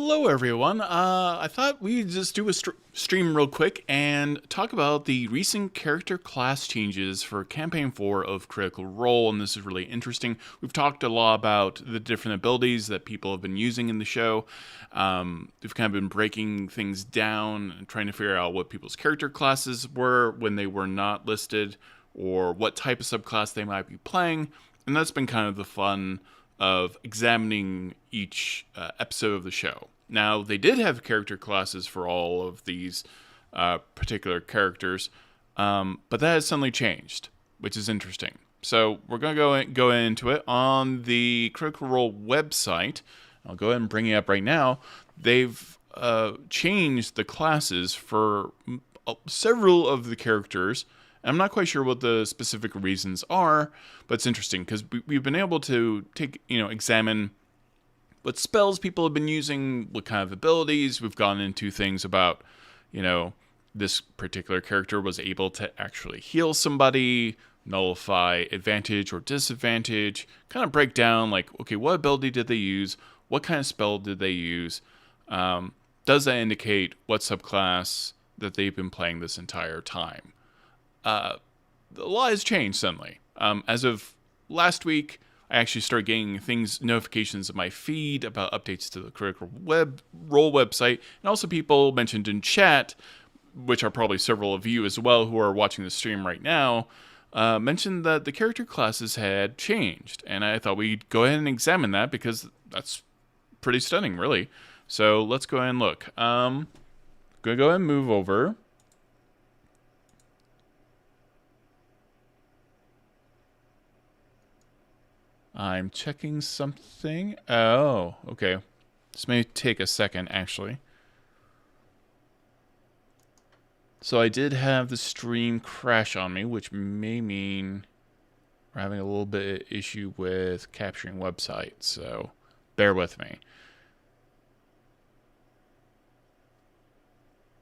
Hello, everyone. I thought we'd just do a stream real quick and talk about the recent character class changes for Campaign 4 of Critical Role, and this is really interesting. We've talked a lot about the different abilities that people have been using in the show. We've kind of been breaking things down and trying to figure out what people's character classes were when they were not listed, or what type of subclass they might be playing, and that's been kind of the fun of examining each episode of the show. Now, they did have character classes for all of these particular characters, but that has suddenly changed, which is interesting. So we're going to go into it on the Critical Role website. I'll go ahead and bring it up right now. They've changed the classes for several of the characters. I'm not quite sure what the specific reasons are, but it's interesting because we've been able to examine what spells people have been using, what kind of abilities. We've gone into things about, this particular character was able to actually heal somebody, nullify advantage or disadvantage, kind of break down okay, what ability did they use? What kind of spell did they use? Does that indicate what subclass that they've been playing this entire time? A lot has changed suddenly. As of last week, I actually started getting notifications of my feed about updates to the Critical Role website, and also people mentioned in chat, which are probably several of you as well who are watching the stream right now, mentioned that the character classes had changed, and I thought we'd go ahead and examine that because that's pretty stunning, really. So let's go ahead and look. Gonna go ahead and move over. I'm checking something. Oh, okay. This may take a second, actually. So I did have the stream crash on me, which may mean we're having a little bit of issue with capturing website, so bear with me.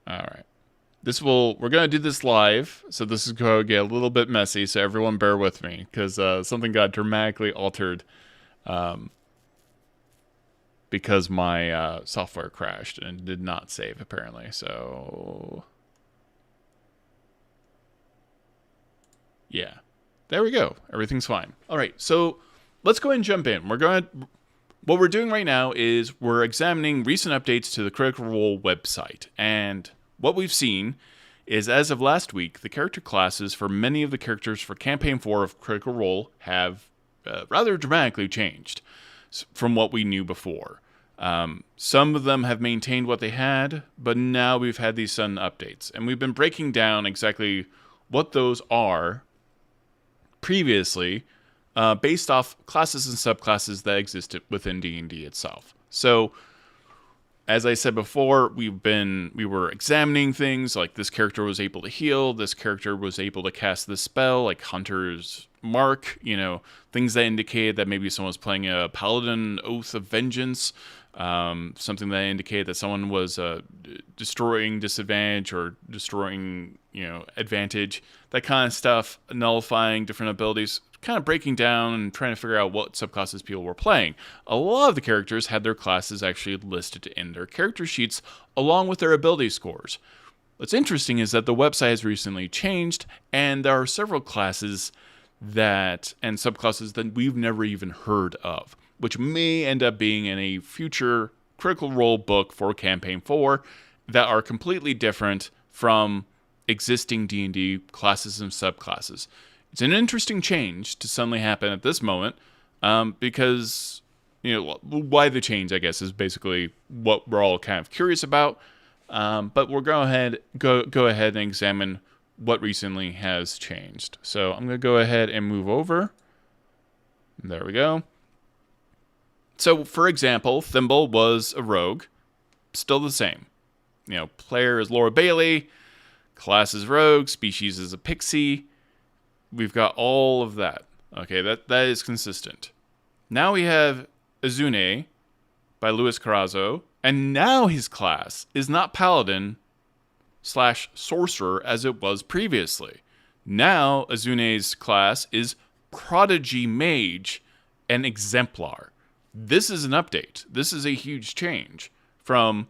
Alright. We're going to do this live, so this is going to get a little bit messy, so everyone bear with me, because something got dramatically altered because my software crashed and did not save, apparently, so... Yeah. There we go. Everything's fine. Alright, so let's go ahead and jump in. What we're doing right now is we're examining recent updates to the Critical Role website, and what we've seen is, as of last week, the character classes for many of the characters for Campaign 4 of Critical Role have rather dramatically changed from what we knew before. Some of them have maintained what they had, but now we've had these sudden updates, and we've been breaking down exactly what those are previously, based off classes and subclasses that existed within D&D itself. So, as I said before, we were examining things like this character was able to heal, this character was able to cast this spell, like Hunter's Mark, things that indicated that maybe someone was playing a Paladin Oath of Vengeance, something that indicated that someone was destroying disadvantage or destroying, advantage, that kind of stuff, nullifying different abilities, kind of breaking down and trying to figure out what subclasses people were playing. A lot of the characters had their classes actually listed in their character sheets along with their ability scores. What's interesting is that the website has recently changed, and there are several classes and subclasses that we've never even heard of, which may end up being in a future Critical Role book for Campaign 4 that are completely different from existing D&D classes and subclasses. It's an interesting change to suddenly happen at this moment, because, why the change, I guess, is basically what we're all kind of curious about. But we'll go ahead and examine what recently has changed. So I'm going to go ahead and move over. There we go. So, for example, Thimble was a rogue. Still the same. Player is Laura Bailey. Class is rogue. Species is a pixie. We've got all of that. Okay, that is consistent. Now we have Azune by Louis Carazo, and now his class is not Paladin / Sorcerer as it was previously. Now Azune's class is Prodigy Mage and Exemplar. This is an update. This is a huge change from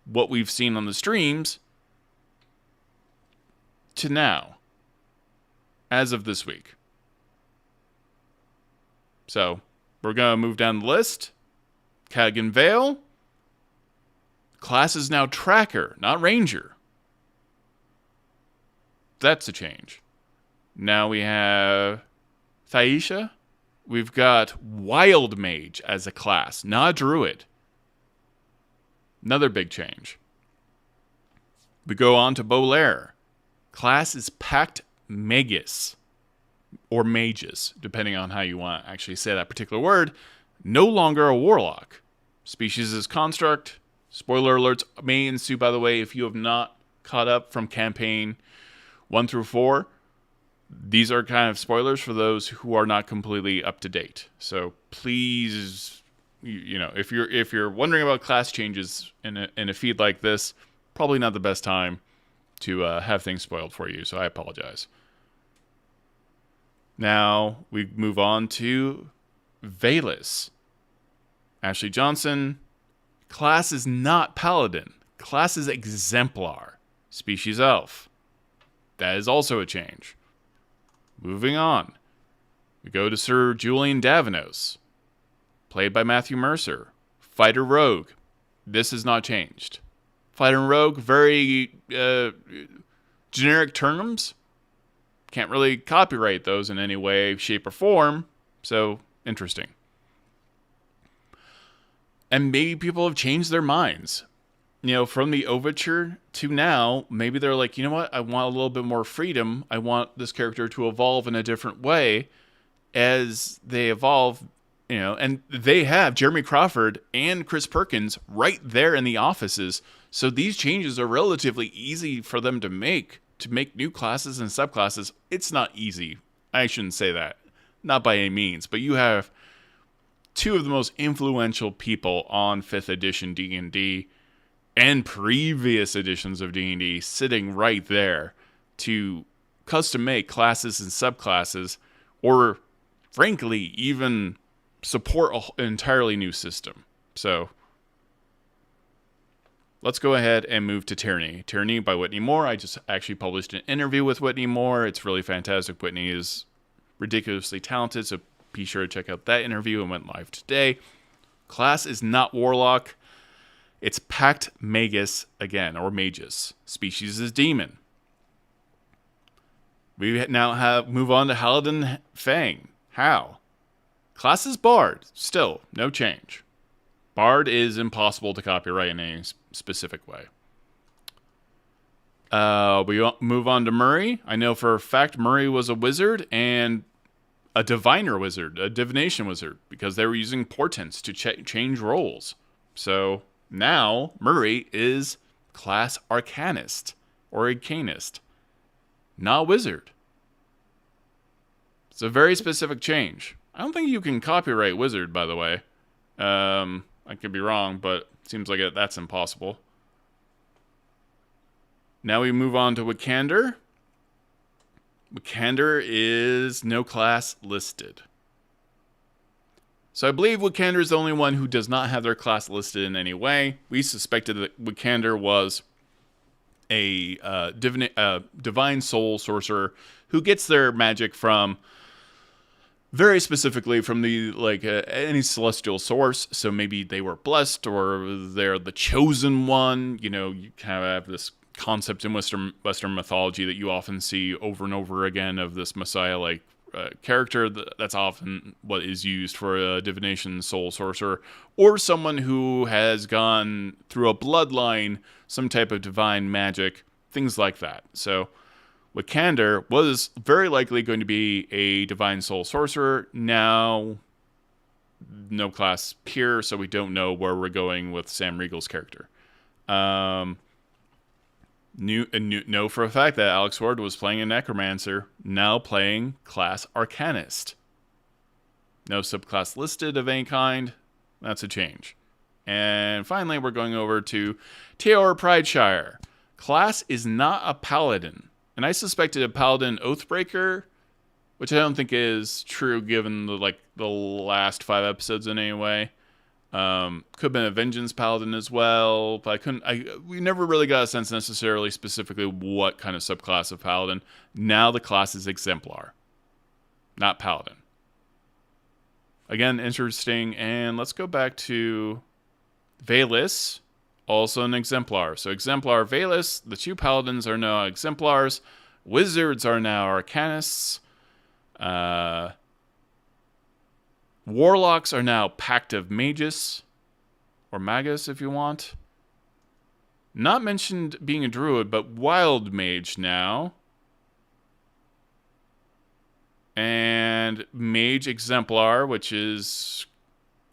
what we've seen on the streams to now, as of this week. So, we're going to move down the list. Kattigan Vale. Class is now Tracker, not Ranger. That's a change. Now we have Thaisha. We've got Wild Mage as a class, not Druid. Another big change. We go on to Bolaire. Class is Pact Magus, or Mages, depending on how you want to actually say that particular word. No longer a Warlock. Species is Construct. Spoiler alerts may ensue, by the way, if you have not caught up from campaign 1 through 4. These are kind of spoilers for those who are not completely up to date. So please, if you're wondering about class changes in a feed like this, probably not the best time to have things spoiled for you. So I apologize. Now we move on to Vaelus. Ashley Johnson. Class is not Paladin. Class is Exemplar. Species Elf. That is also a change. Moving on. We go to Sir Julien Davinos. Played by Matthew Mercer. Fighter Rogue. This has not changed. Fighter and Rogue, very generic terms. Can't really copyright those in any way, shape, or form. So, interesting. And maybe people have changed their minds. From the overture to now, maybe they're like, you know what? I want a little bit more freedom. I want this character to evolve in a different way as they evolve, and they have Jeremy Crawford and Chris Perkins right there in the offices. So these changes are relatively easy for them to make new classes and subclasses. It's not easy. I shouldn't say that. Not by any means, but you have two of the most influential people on 5th edition D&D and previous editions of D&D sitting right there to custom make classes and subclasses, or frankly, even support an entirely new system. So let's go ahead and move to Tyranny. Tyranny by Whitney Moore. I just actually published an interview with Whitney Moore. It's really fantastic. Whitney is ridiculously talented, so be sure to check out that interview. It went live today. Class is not Warlock. It's Pact Magus again, or Magus. Species is Demon. We now move on to Halandil Fang. How? Class is Bard. Still, no change. Bard is impossible to copyright in any specific way. We move on to Murray. I know for a fact Murray was a wizard and a diviner wizard, a divination wizard, because they were using portents to change roles. So now Murray is class Arcanist or Arcanist, not wizard. It's a very specific change. I don't think you can copyright wizard, by the way. I could be wrong, but it seems like that's impossible. Now we move on to Wikander. Wikander is no class listed. So I believe Wikander is the only one who does not have their class listed in any way. We suspected that Wikander was a divine soul sorcerer who gets their magic from, very specifically from the any celestial source. So maybe they were blessed, or they're the chosen one. You kind of have this concept in Western mythology that you often see over and over again of this Messiah-like character. That's often what is used for a divination soul sorcerer, or someone who has gone through a bloodline, some type of divine magic, things like that. So Wikander was very likely going to be a divine soul sorcerer. Now, no class here, so we don't know where we're going with Sam Riegel's character. Know for a fact that Alex Ward was playing a Necromancer, now playing class Arcanist. No subclass listed of any kind. That's a change. And finally, we're going over to Teor Prideshire. Class is not a Paladin. And I suspected a Paladin Oathbreaker, which I don't think is true given the last 5 episodes in any way. Could have been a Vengeance Paladin as well, but we never really got a sense necessarily specifically what kind of subclass of Paladin. Now the class is Exemplar, not Paladin. Again, interesting. And let's go back to Vaelus, also an Exemplar. So Exemplar, Vaelus, the 2 Paladins are now Exemplars. Wizards are now Arcanists. Warlocks are now Pact of Magus, or Magus if you want. Not mentioned being a druid, but Wild Mage now. And Mage Exemplar, which is...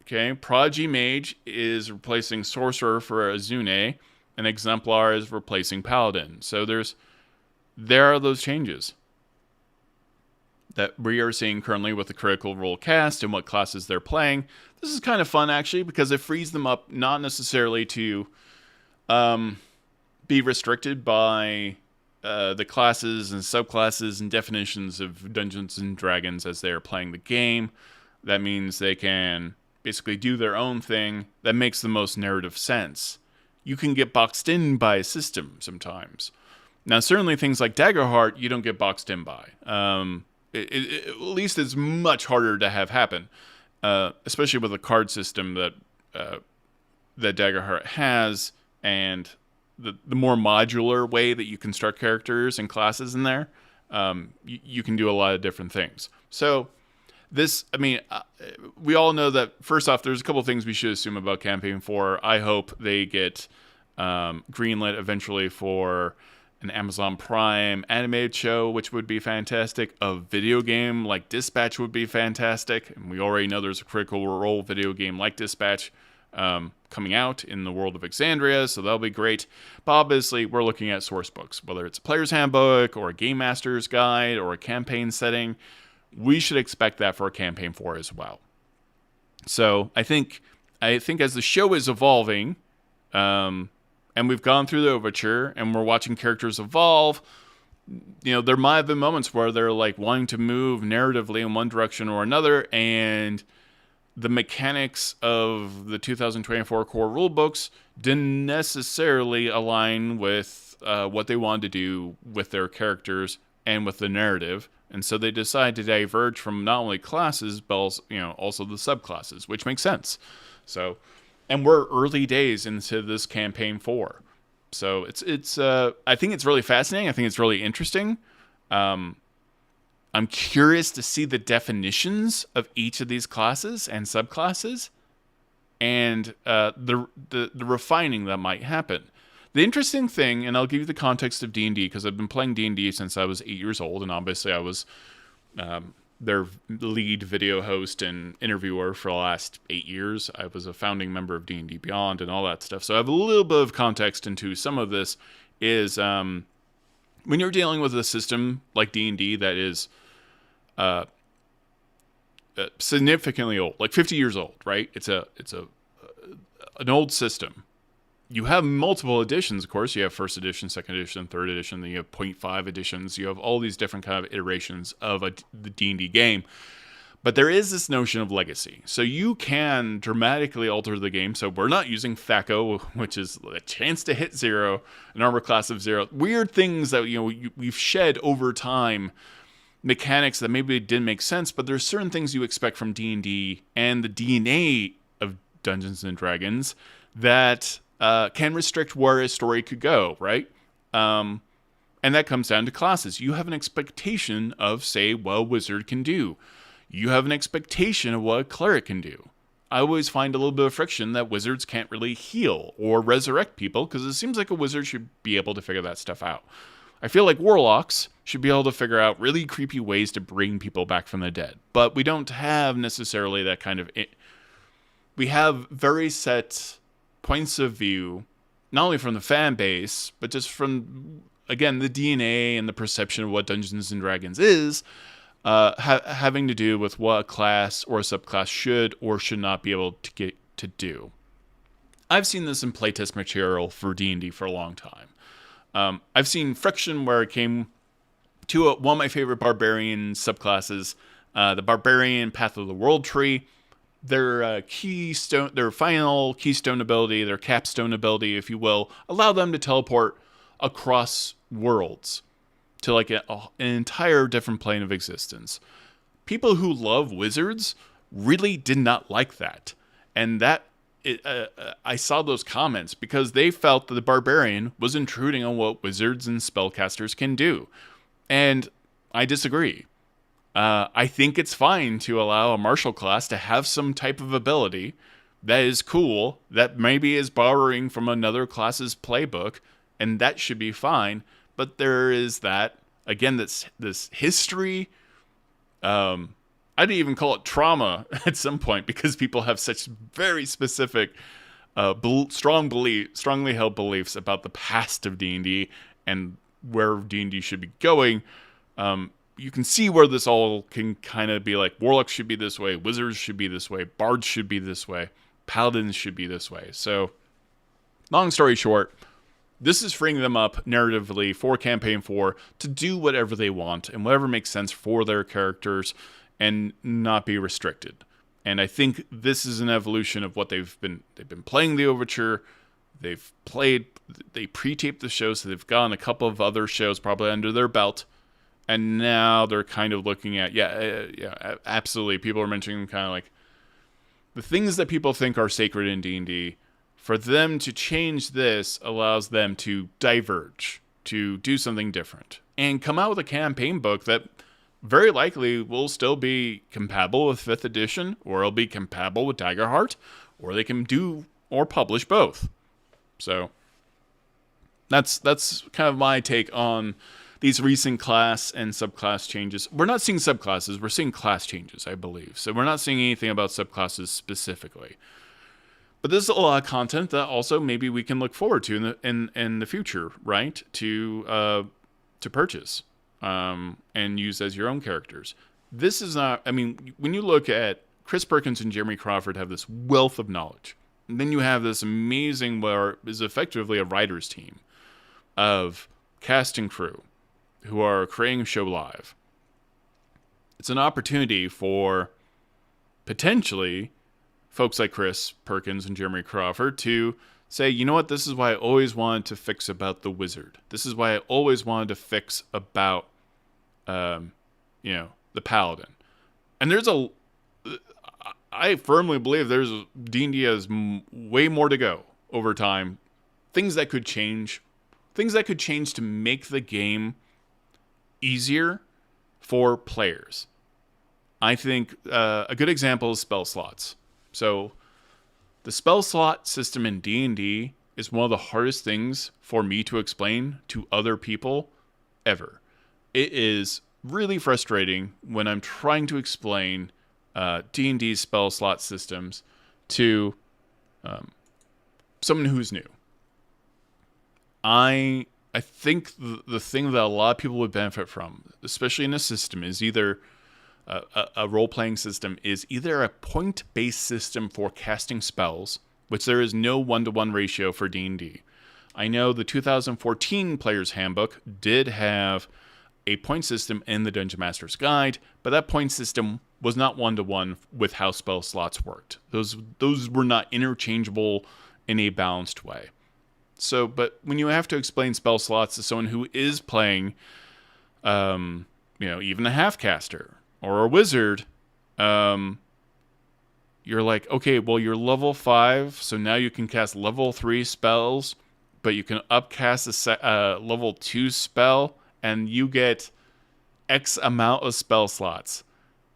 Okay, Prodigy Mage is replacing Sorcerer for Azune, and Exemplar is replacing Paladin. So there are those changes that we are seeing currently with the Critical Role cast and what classes they're playing. This is kind of fun, actually, because it frees them up not necessarily to be restricted by the classes and subclasses and definitions of Dungeons and Dragons as they are playing the game. That means they can basically do their own thing that makes the most narrative sense. You can get boxed in by a system sometimes. Now, certainly things like Daggerheart, you don't get boxed in by. At least it's much harder to have happen, especially with a card system that Daggerheart has, and the more modular way that you construct characters and classes in there. You can do a lot of different things. So this, we all know that, first off, there's a couple things we should assume about Campaign 4. I hope they get greenlit eventually for an Amazon Prime animated show, which would be fantastic. A video game like Dispatch would be fantastic. And we already know there's a Critical Role video game like Dispatch coming out in the world of Exandria, so that'll be great. But obviously, we're looking at source books, whether it's a player's handbook or a game master's guide or a campaign setting. We should expect that for a Campaign 4 as well. So I think as the show is evolving, and we've gone through the overture, and we're watching characters evolve, there might have been moments where they're like wanting to move narratively in one direction or another, and the mechanics of the 2024 core rulebooks didn't necessarily align with what they wanted to do with their characters and with the narrative. And so they decided to diverge from not only classes, but also the subclasses, which makes sense. So, and we're early days into this Campaign 4. So it's I think it's really fascinating. I think it's really interesting. I'm curious to see the definitions of each of these classes and subclasses, and the refining that might happen. The interesting thing, and I'll give you the context of D&D, because I've been playing D&D since I was 8 years old, and obviously I was their lead video host and interviewer for the last 8 years. I was a founding member of D&D Beyond and all that stuff, so I have a little bit of context into some of this. Is when you're dealing with a system like D&D that is significantly old, like 50 years old, right? It's an old system. You have multiple editions, of course. You have first edition, second edition, third edition. Then you have 0.5 editions. You have all these different kind of iterations of the D&D game. But there is this notion of legacy. So you can dramatically alter the game. So we're not using THAC0, which is a chance to hit 0, an armor class of 0. Weird things that we've shed over time, mechanics that maybe didn't make sense. But there's certain things you expect from D&D and the DNA of Dungeons and Dragons that can restrict where a story could go, right? And that comes down to classes. You have an expectation of, say, what a wizard can do. You have an expectation of what a cleric can do. I always find a little bit of friction that wizards can't really heal or resurrect people, because it seems like a wizard should be able to figure that stuff out. I feel like warlocks should be able to figure out really creepy ways to bring people back from the dead. But we don't have necessarily that kind of... We have very set points of view, not only from the fan base, but just from, again, the DNA and the perception of what Dungeons and Dragons is, having to do with what a class or a subclass should or should not be able to get to do. I've seen this in playtest material for D&D for a long time. I've seen friction where it came to one of my favorite barbarian subclasses, the Barbarian Path of the World tree. their keystone, their final keystone ability, their capstone ability, if you will, allow them to teleport across worlds to like an entire different plane of existence. People who love wizards really did not like that, and I saw those comments because they felt that the barbarian was intruding on what wizards and spellcasters can do, and I disagree. I think it's fine to allow a martial class to have some type of ability that is cool, that maybe is borrowing from another class's playbook, and that should be fine. But there is that, again, this history. I'd even call it trauma at some point because people have such very specific, strongly held beliefs about the past of D&D and where D&D should be going. You can see where this all can kind of be like, warlocks should be this way, wizards should be this way, bards should be this way, paladins should be this way. So, long story short, this is freeing them up narratively for Campaign 4 to do whatever they want and whatever makes sense for their characters and not be restricted. And I think this is an evolution of what they've been playing the Overture. They pre-taped the show, so they've gotten a couple of other shows probably under their belt. And now they're kind of looking at, absolutely. People are mentioning kind of like the things that people think are sacred in D&D. For them to change this allows them to diverge, to do something different, and come out with a campaign book that very likely will still be compatible with 5th edition, or it'll be compatible with Daggerheart, or they can do or publish both. So that's kind of my take on these recent class and subclass changes. We're not seeing subclasses, we're seeing class changes, I believe. So we're not seeing anything about subclasses specifically. But this is a lot of content that also maybe we can look forward to in the future, right? To purchase and use as your own characters. This is not, I mean, when you look at Chris Perkins and Jeremy Crawford have this wealth of knowledge. And then you have this amazing, where is effectively a writer's team of cast and crew who are creating a show live. It's an opportunity for potentially folks like Chris Perkins and Jeremy Crawford to say, you know what, this is why I always wanted to fix about the wizard. This is why I always wanted to fix about, the paladin. And I firmly believe D&D has way more to go over time. Things that could change to make the game easier for players. I think a good example is spell slots. So the spell slot system in D&D is one of the hardest things for me to explain to other people ever. It is really frustrating when I'm trying to explain D&D's spell slot systems to someone who's new. I think the thing that a lot of people would benefit from, especially in a system, is either a role-playing system, is either a point-based system for casting spells, which there is no 1-to-1 ratio for D&D. I know the 2014 Player's Handbook did have a point system in the Dungeon Master's Guide, but that point system was not 1-to-1 with how spell slots worked. Those were not interchangeable in a balanced way. So, but when you have to explain spell slots to someone who is playing, even a half-caster or a wizard, you're like, okay, well, you're level 5, so now you can cast level 3 spells, but you can upcast a level 2 spell, and you get X amount of spell slots.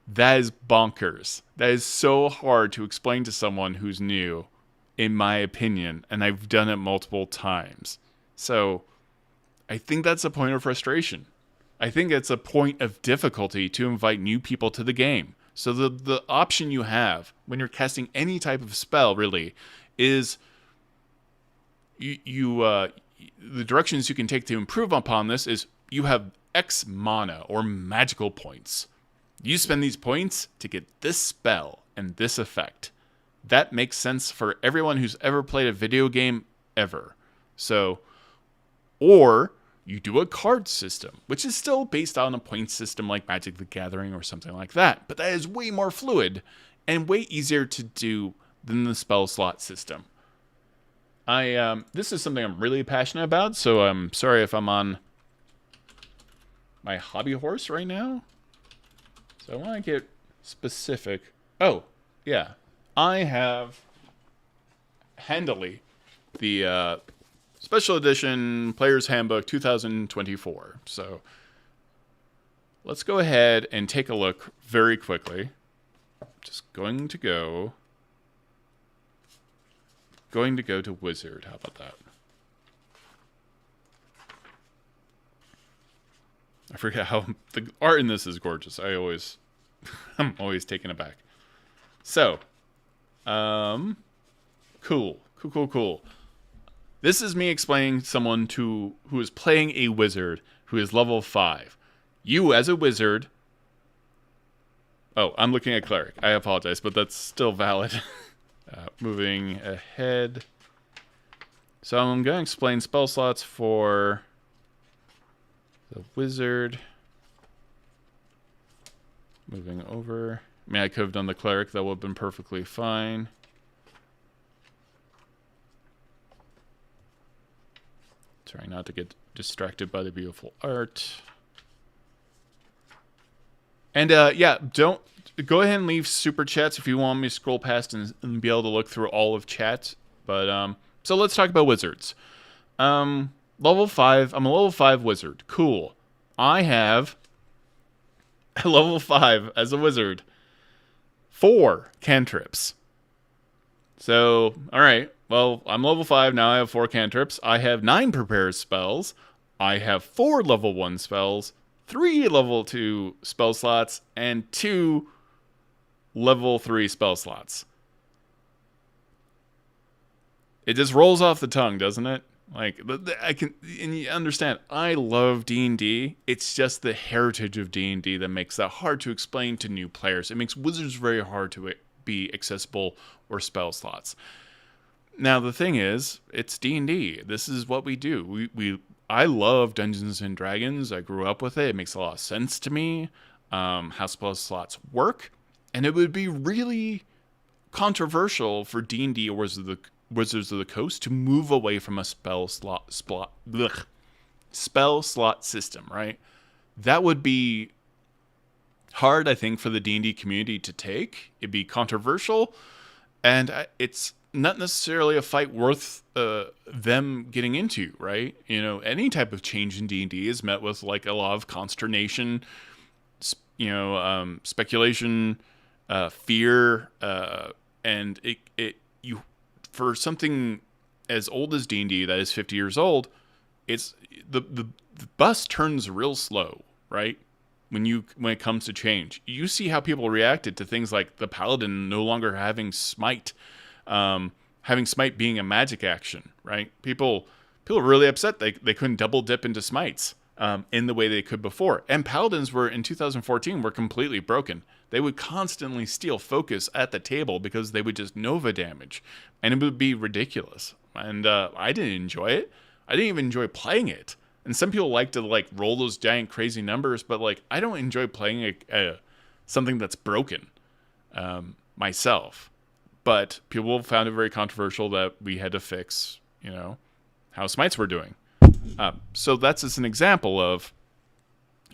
That is bonkers. That is so hard to explain to someone who's new, in my opinion, and I've done it multiple times. So I think that's a point of frustration. I think it's a point of difficulty to invite new people to the game. So the option you have when you're casting any type of spell, really, is the directions you can take to improve upon this is you have X mana or magical points. You spend these points to get this spell and this effect. That makes sense for everyone who's ever played a video game ever. So, or you do a card system, which is still based on a point system like Magic the Gathering or something like that, but that is way more fluid and way easier to do than the spell slot system. This is something I'm really passionate about, so I'm sorry if I'm on my hobby horse right now. So I want to get specific. Oh, yeah. I have handily the Special Edition Player's Handbook 2024. So let's go ahead and take a look very quickly. Just going to go to Wizard. How about that? I forget how the art in this is gorgeous. I'm always taken aback. So, cool. This is me explaining someone who is playing a wizard who is level 5. You as a wizard. Oh, I'm looking at cleric. I apologize, but that's still valid. Moving ahead. So I'm going to explain spell slots for the wizard. Moving over. I mean, I could have done the cleric. That would have been perfectly fine. Trying not to get distracted by the beautiful art. And yeah, don't go ahead and leave super chats if you want me to scroll past and be able to look through all of chat. But so let's talk about wizards. Level 5. I'm a level 5 wizard. Cool. I have a level 5 as a wizard. 4 cantrips. So, all right. Well, I'm level 5 now. I have 4 cantrips. I have 9 prepared spells. I have 4 level 1 spells. 3 level 2 spell slots and 2 level 3 spell slots. It just rolls off the tongue, doesn't it? Like, I can, and you understand, I love D&D. It's just the heritage of D&D that makes that hard to explain to new players. It makes wizards very hard to be accessible or spell slots. Now, the thing is, it's D&D. This is what we do. I love Dungeons and Dragons. I grew up with it. It makes a lot of sense to me how spell slots work. And it would be really controversial for D&D or Wizards of the Coast to move away from a spell slot system, right? That would be hard, I think, for the D&D community to take. It'd be controversial, and it's not necessarily a fight worth them getting into, right? You know, any type of change in D&D is met with like a lot of consternation, speculation, fear, and you for something as old as D&D that is 50 years old, it's the bus turns real slow, right? When it comes to change, you see how people reacted to things like the Paladin no longer having smite. Having smite being a magic action, right? People were really upset they couldn't double dip into smites in the way they could before. And paladins in 2014 were completely broken. They would constantly steal focus at the table because they would just Nova damage, and it would be ridiculous. And I didn't enjoy it. I didn't even enjoy playing it. And some people like to like roll those giant crazy numbers, but like I don't enjoy playing something that's broken myself. But people found it very controversial that we had to fix, how smites were doing. So that's just an example of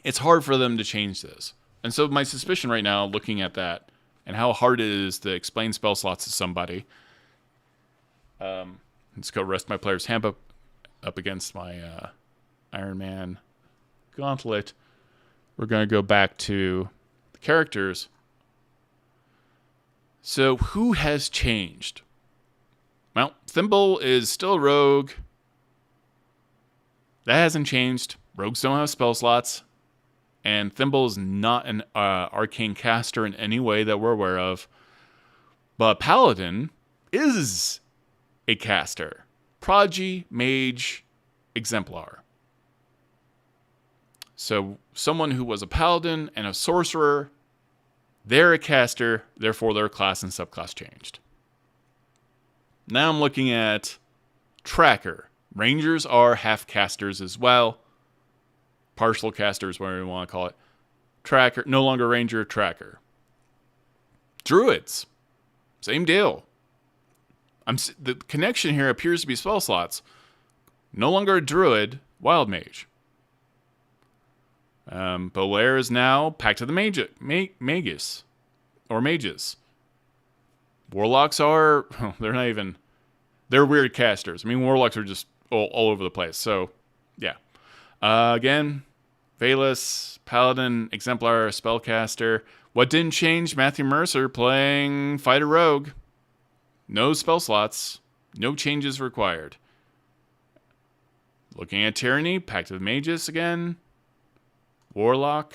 it's hard for them to change this. And so my suspicion right now, looking at that and how hard it is to explain spell slots to somebody, let's go rest my player's handbook up against my Iron Man gauntlet. We're going to go back to the characters. So who has changed? Well, Thimble is still a rogue. That hasn't changed. Rogues don't have spell slots. And Thimble is not an arcane caster in any way that we're aware of. But Paladin is a caster. Prodigy, Mage, Exemplar. So someone who was a Paladin and a Sorcerer, they're a caster, therefore their class and subclass changed. Now I'm looking at Tracker. Rangers are half casters as well. Partial casters, whatever you want to call it. Tracker, no longer Ranger, Tracker. Druids, same deal. The connection here appears to be spell slots. No longer a druid, wild mage. Bolaire is now Pact of the Magus. Or mages. Warlocks are... they're not even... They're weird casters. I mean, warlocks are just all over the place. So, yeah. Again, Vaelus, Paladin, Exemplar, Spellcaster. What didn't change? Matthew Mercer playing Fighter Rogue. No spell slots. No changes required. Looking at Tyranny, Pact of Mages again. Warlock,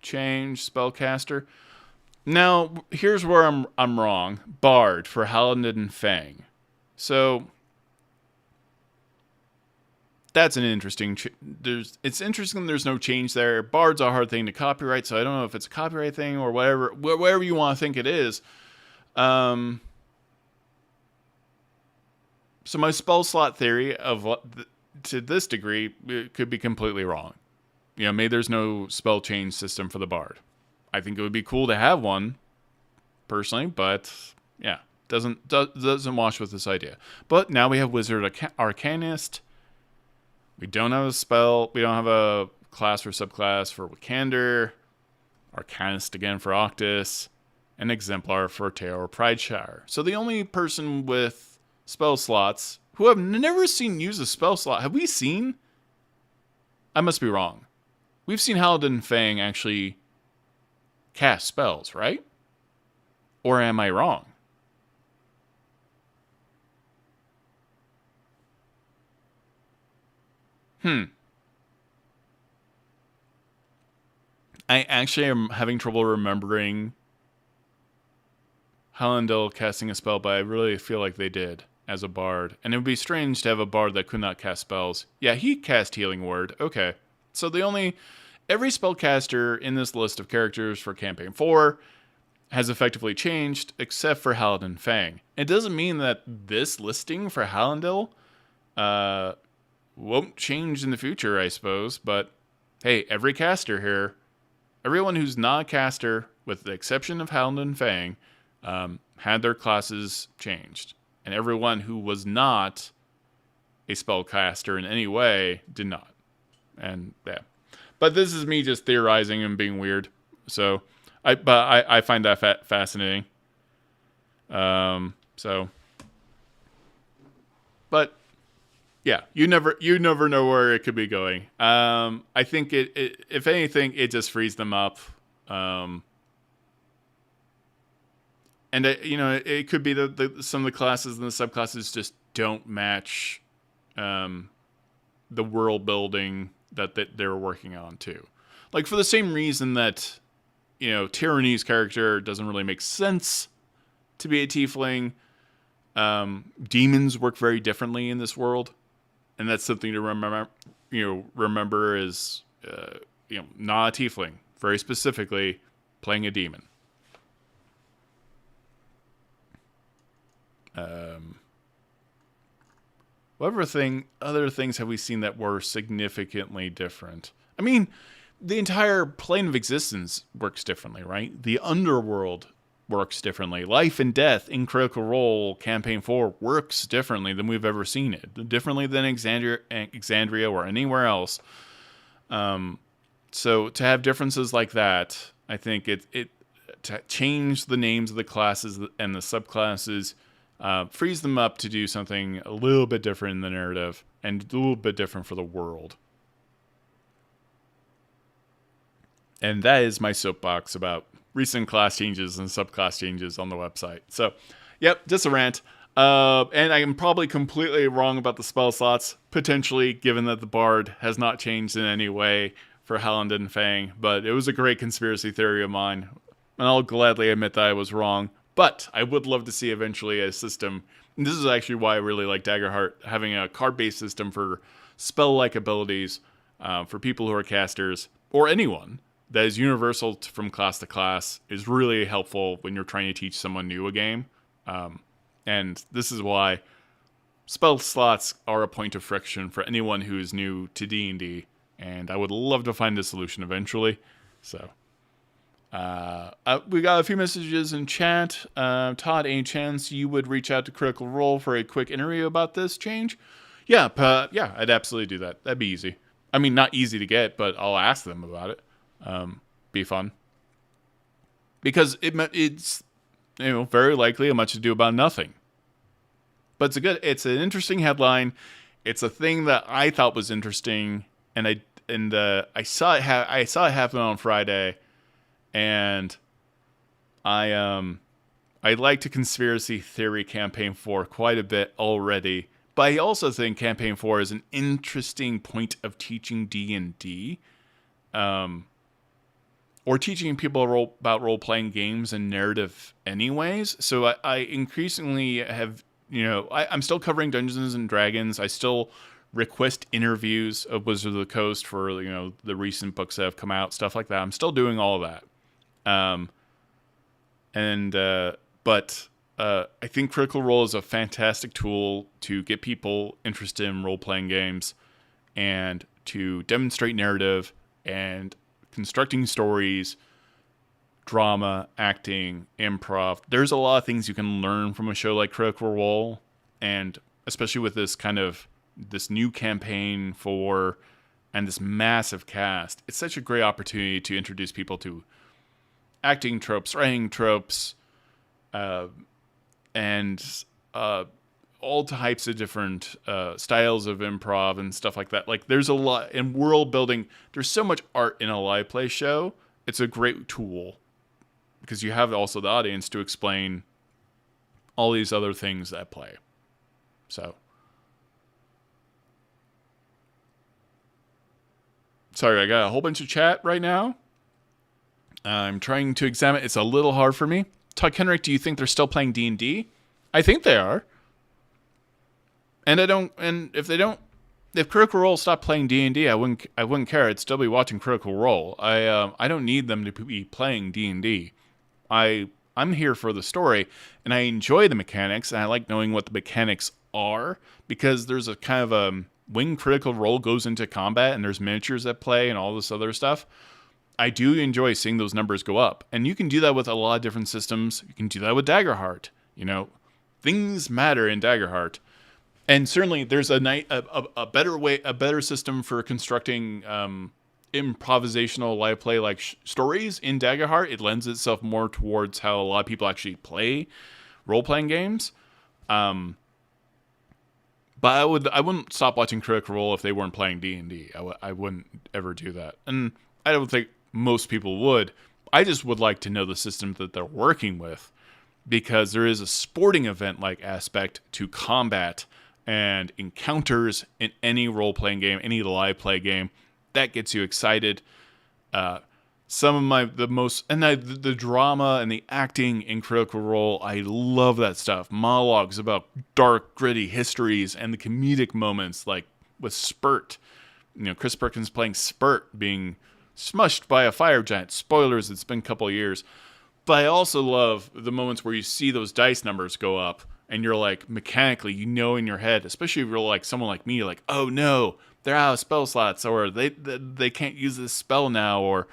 change, Spellcaster. Now, here's where I'm wrong. Bard for Halandil and Fang. So, that's an interesting... it's interesting there's no change there. Bard's a hard thing to copyright, so I don't know if it's a copyright thing or whatever you want to think it is. So my spell slot theory of to this degree it could be completely wrong. You know, maybe there's no spell change system for the Bard. I think it would be cool to have one, personally, but yeah, doesn't wash with this idea. But now we have Wizard Arcanist. We don't have a spell. We don't have a class or subclass for Wikander. Arcanist again for Octus. And Exemplar for Teor Prideshire. So the only person with spell slots who I've never seen use a spell slot. Have we seen? I must be wrong. We've seen Halandil and Fang actually cast spells, right? Or am I wrong? I actually am having trouble remembering Halandil casting a spell, but I really feel like they did as a bard. And it would be strange to have a bard that could not cast spells. Yeah, he cast Healing Word. Okay. So every spellcaster in this list of characters for Campaign 4 has effectively changed, except for Halandil and Fang. It doesn't mean that this listing for Halandil won't change in the future, I suppose. But hey, every caster here, everyone who's not a caster, with the exception of Halandil and Fang, had their classes changed. And everyone who was not a spellcaster in any way did not. And yeah. But this is me just theorizing and being weird. So I find that fascinating. But yeah, you never know where it could be going. I think it if anything, it just frees them up. And it could be that some of the classes and the subclasses just don't match the world building that they're working on too. Like for the same reason that Tyranny's character doesn't really make sense to be a tiefling. Demons work very differently in this world, and that's something to remember. Remember is not a tiefling. Very specifically, playing a demon. Other things have we seen that were significantly different? I mean, the entire plane of existence works differently, right? The underworld works differently. Life and Death in Critical Role Campaign 4 works differently than we've ever seen it. Differently than Exandria or anywhere else. So to have differences like that, I think it to change the names of the classes and the subclasses frees them up to do something a little bit different in the narrative and a little bit different for the world. And that is my soapbox about recent class changes and subclass changes on the website. So, yep, just a rant. And I am probably completely wrong about the spell slots, potentially, given that the Bard has not changed in any way for Halandil and Fang. But it was a great conspiracy theory of mine, and I'll gladly admit that I was wrong. But I would love to see eventually a system, and this is actually why I really like Daggerheart, having a card-based system for spell-like abilities for people who are casters, or anyone, that is universal from class to class, is really helpful when you're trying to teach someone new a game. And this is why spell slots are a point of friction for anyone who is new to D&D, and I would love to find a solution eventually. So, We got a few messages in chat. Todd, any chance you would reach out to Critical Role for a quick interview about this change? Yeah, yeah, I'd absolutely do that. That'd be easy. I mean, not easy to get, but I'll ask them about it. Be fun. Because it's very likely a much ado about nothing. But it's an interesting headline. It's a thing that I thought was interesting, and I saw it happen on Friday, and I liked a conspiracy theory campaign 4 quite a bit already. But I also think campaign 4 is an interesting point of teaching D&D, or teaching people about role-playing games and narrative anyways. So I increasingly have, I'm still covering Dungeons and Dragons. I still request interviews of Wizards of the Coast for, the recent books that have come out, stuff like that. I'm still doing all of that. But I think Critical Role is a fantastic tool to get people interested in role-playing games and to demonstrate narrative and constructing stories, drama, acting, improv. There's a lot of things you can learn from a show like Critical Role, and especially with this new campaign and this massive cast, it's such a great opportunity to introduce people to acting tropes, writing tropes, and all types of different styles of improv and stuff like that. Like, there's a lot in world building. There's so much art in a live play show. It's a great tool because you have also the audience to explain all these other things at play. So, sorry, I got a whole bunch of chat right now. I'm trying to examine. It's a little hard for me. Tuck Henrik, do you think they're still playing D&D? I think they are. And if Critical Role stopped playing D&D, I wouldn't care. I'd still be watching Critical Role. I don't need them to be playing D&D. I'm here for the story, and I enjoy the mechanics, and I like knowing what the mechanics are, because there's a kind of when Critical Role goes into combat and there's miniatures at play and all this other stuff, I do enjoy seeing those numbers go up. And you can do that with a lot of different systems. You can do that with Daggerheart. Things matter in Daggerheart. And certainly there's a better system for constructing improvisational live play like stories in Daggerheart. It lends itself more towards how a lot of people actually play role-playing games. But I wouldn't stop watching Critical Role if they weren't playing D&D. I wouldn't ever do that. And I don't think most people would. I just would like to know the system that they're working with, because there is a sporting event-like aspect to combat and encounters in any role-playing game, any live play game. That gets you excited. The drama and the acting in Critical Role, I love that stuff. Monologues about dark, gritty histories and the comedic moments, like with Spurt. Chris Perkins playing Spurt being smushed by a fire giant. Spoilers, it's been a couple of years. But I also love the moments where you see those dice numbers go up, and you're like, mechanically, in your head, especially if you're like someone like me, you're like, oh no, they're out of spell slots, or they can't use this spell now, or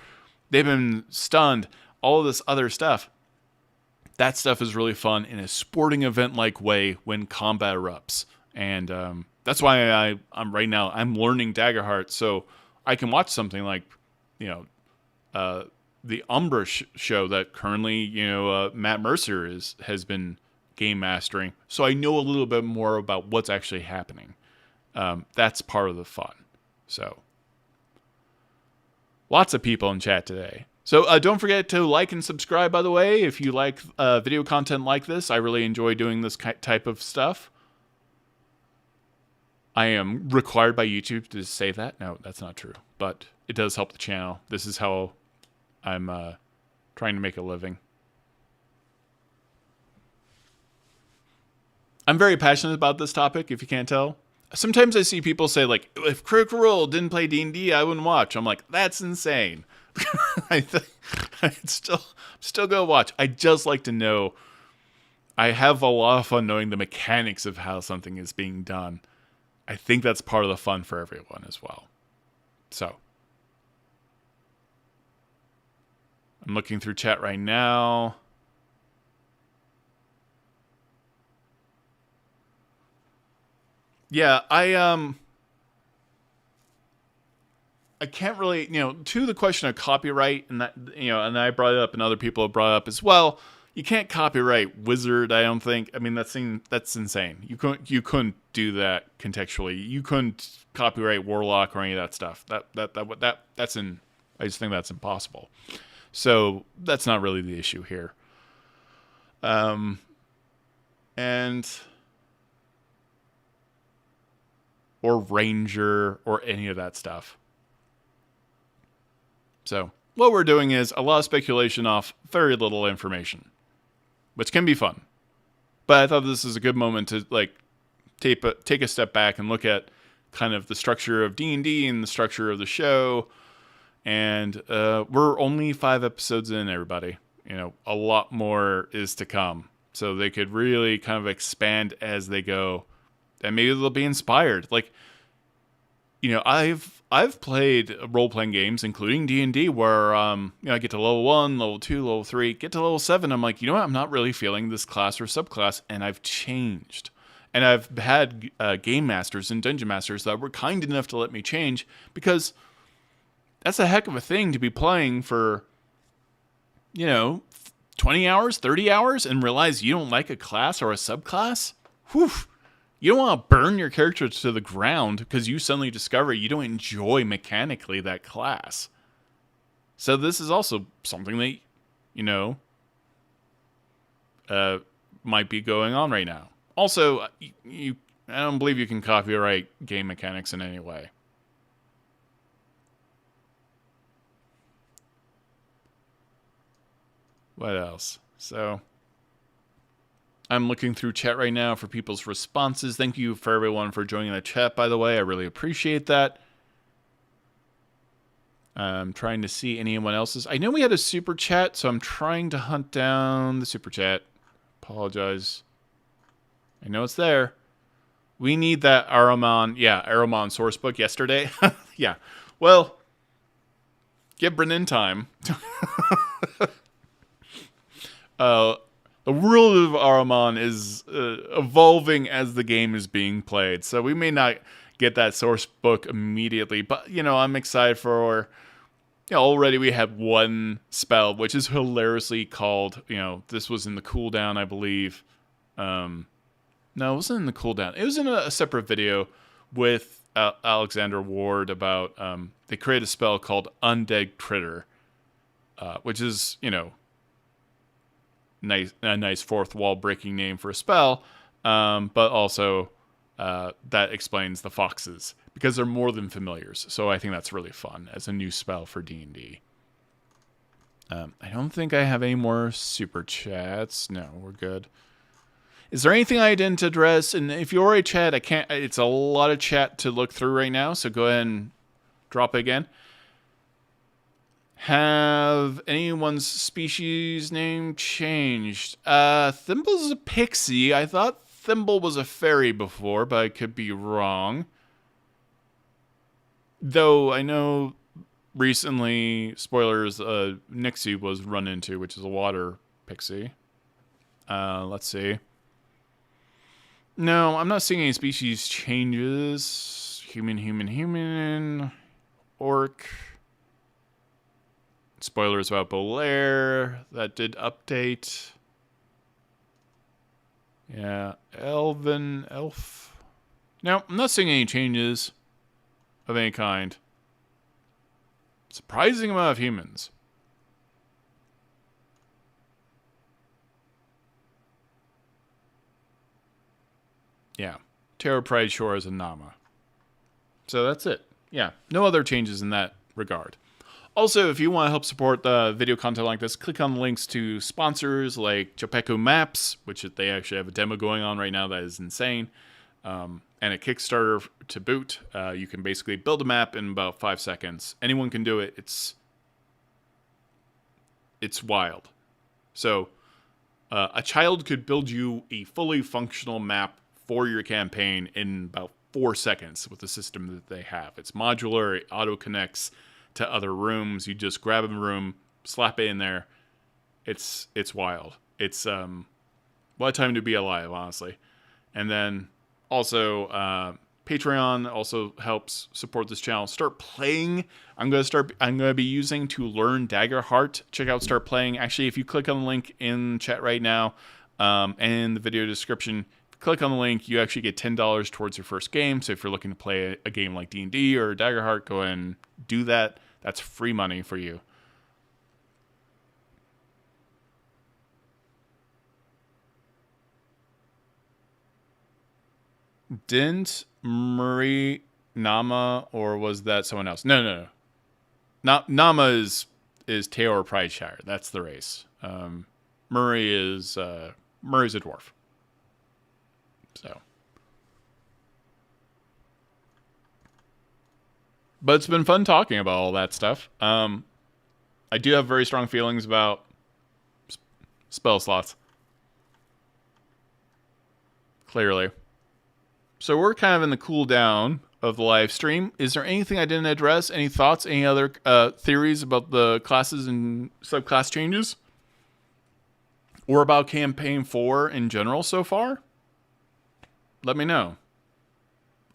they've been stunned, all of this other stuff. That stuff is really fun in a sporting event-like way when combat erupts. And that's why I'm right now, I'm learning Daggerheart, so I can watch something like, the Umbra show that currently, Matt Mercer has been game mastering. So I know a little bit more about what's actually happening. That's part of the fun. So lots of people in chat today. So don't forget to like and subscribe, by the way, if you like video content like this. I really enjoy doing this type of stuff. I am required by YouTube to say that. No, that's not true. But it does help the channel. This is how I'm trying to make a living. I'm very passionate about this topic, if you can't tell. Sometimes I see people say, like, if Critical Role didn't play D&D, I wouldn't watch. I'm like, that's insane. I'd still go watch. I just like to know. I have a lot of fun knowing the mechanics of how something is being done. I think that's part of the fun for everyone as well. So, I'm looking through chat right now. Yeah, I can't really, to the question of copyright, and that, and I brought it up and other people have brought it up as well. You can't copyright Wizard, I don't think. I mean, that's insane. You couldn't do that contextually. You couldn't copyright Warlock or any of that stuff. That's I just think that's impossible. So that's not really the issue here. And or Ranger or any of that stuff. So what we're doing is a lot of speculation off very little information, which can be fun. But I thought this is a good moment to take a step back and look at kind of the structure of D&D and the structure of the show. And we're only 5 episodes in, everybody. A lot more is to come. So they could really kind of expand as they go. And maybe they'll be inspired. I've played role-playing games, including D&D, where I get to level 1, level 2, level 3, get to level 7. I'm like, I'm not really feeling this class or subclass, and I've changed. And I've had game masters and dungeon masters that were kind enough to let me change, because that's a heck of a thing to be playing for, 20 hours, 30 hours, and realize you don't like a class or a subclass. Whew. You don't want to burn your character to the ground because you suddenly discover you don't enjoy mechanically that class. So this is also something that, might be going on right now. Also, I don't believe you can copyright game mechanics in any way. What else? So I'm looking through chat right now for people's responses. Thank you for everyone for joining the chat, by the way. I really appreciate that. I'm trying to see anyone else's. I know we had a super chat, so I'm trying to hunt down the super chat. Apologize. I know it's there. We need that Ahriman source book yesterday. Yeah. Well, give Brennan time. The world of Ahriman is evolving as the game is being played, so we may not get that source book immediately, but, I'm excited for, already we have one spell, which is hilariously called, this was in the cooldown, I believe. No, it wasn't in the cooldown. It was in a separate video with Alexander Ward about, they created a spell called Undead Critter, which is, a nice fourth wall breaking name for a spell, but also that explains the foxes because they're more than familiars. So I think that's really fun as a new spell for D&D. I don't think I have any more super chats. No, we're good. Is there anything I didn't address? And if you already chat, I can't. It's a lot of chat to look through right now. So go ahead and drop it again. Have anyone's species name changed? Thimble's a pixie. I thought Thimble was a fairy before, but I could be wrong. Though I know recently, spoilers, Nixie was run into, which is a water pixie. Let's see. No, I'm not seeing any species changes. Human, orc. Spoilers about Bolaire. That did update. Yeah. Elf. No, I'm not seeing any changes of any kind. Surprising amount of humans. Yeah. Terror Pride Shores and Nama. So that's it. Yeah. No other changes in that regard. Also, if you want to help support the video content like this, click on the links to sponsors like Jopeco Maps, which they actually have a demo going on right now that is insane, and a Kickstarter to boot. You can basically build a map in about 5 seconds. Anyone can do it. It's wild. So a child could build you a fully functional map for your campaign in about 4 seconds with the system that they have. It's modular. It auto-connects to other rooms. You just grab a room, slap it in there. It's wild. It's what a time to be alive, honestly. And then also Patreon also helps support this channel. Start playing. I'm gonna be using to learn Dagger Heart. Check out Start Playing. Actually, if you click on the link in chat right now, and in the video description, click on the link, you actually get $10 towards your first game. So if you're looking to play a game like D&D or Dagger Heart, go ahead and do that. That's free money for you. Didn't Murray Nama, or was that someone else? No. Nama is Taor Prideshire. That's the race. Murray's a dwarf. So, but it's been fun talking about all that stuff. I do have very strong feelings about spell slots. Clearly. So we're kind of in the cooldown of the live stream. Is there anything I didn't address? Any thoughts? Any other theories about the classes and subclass changes? Or about Campaign 4 in general so far? Let me know.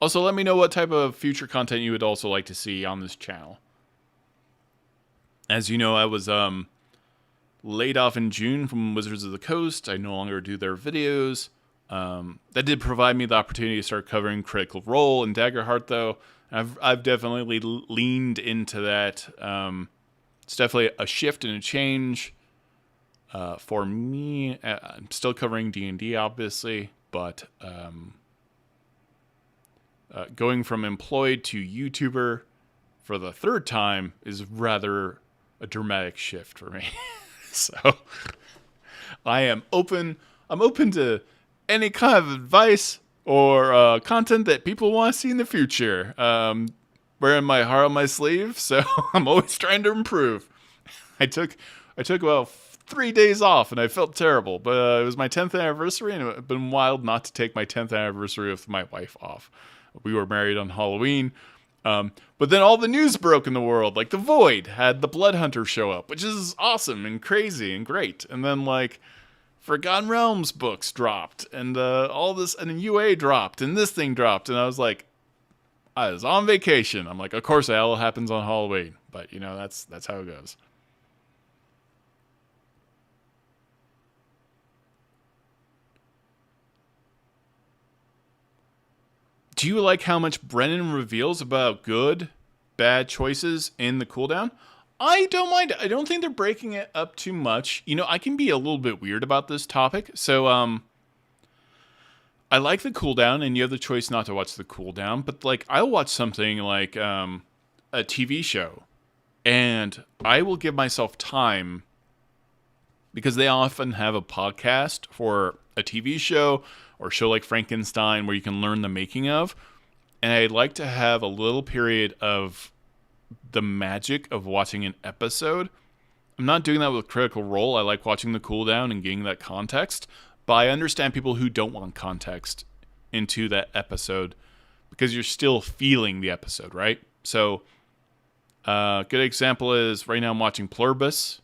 Also, let me know what type of future content you would also like to see on this channel. As you know, I was laid off in June from Wizards of the Coast. I no longer do their videos. That did provide me the opportunity to start covering Critical Role and Dagger Heart, though. I've definitely leaned into that. It's definitely a shift and a change for me. I'm still covering D&D, obviously, but going from employed to YouTuber for the third time is rather a dramatic shift for me. So I'm open to any kind of advice or content that people want to see in the future. Wearing my heart on my sleeve, so I'm always trying to improve. I took about 3 days off, and I felt terrible. But it was my 10th anniversary, and it would have been wild not to take my 10th anniversary with my wife off. We were married on Halloween. But then all the news broke in the world. Like, The Void had the Blood Hunter show up, which is awesome and crazy and great. And then, like, Forgotten Realms books dropped, and all this, and UA dropped, and this thing dropped. And I was like, I was on vacation. I'm like, of course it all happens on Halloween. But, you know, that's how it goes. Do you like how much Brennan reveals about good, bad choices in the cooldown? I don't mind. I don't think they're breaking it up too much. You know, I can be a little bit weird about this topic. So, I like the cooldown, and you have the choice not to watch the cooldown. But, like, I'll watch something like a TV show, and I will give myself time, because they often have a podcast for a TV show or a show like Frankenstein where you can learn the making of. And I'd like to have a little period of the magic of watching an episode. I'm not doing that with Critical Role. I like watching the cooldown and getting that context. But I understand people who don't want context into that episode because you're still feeling the episode, right? So, a good example is right now I'm watching Pluribus.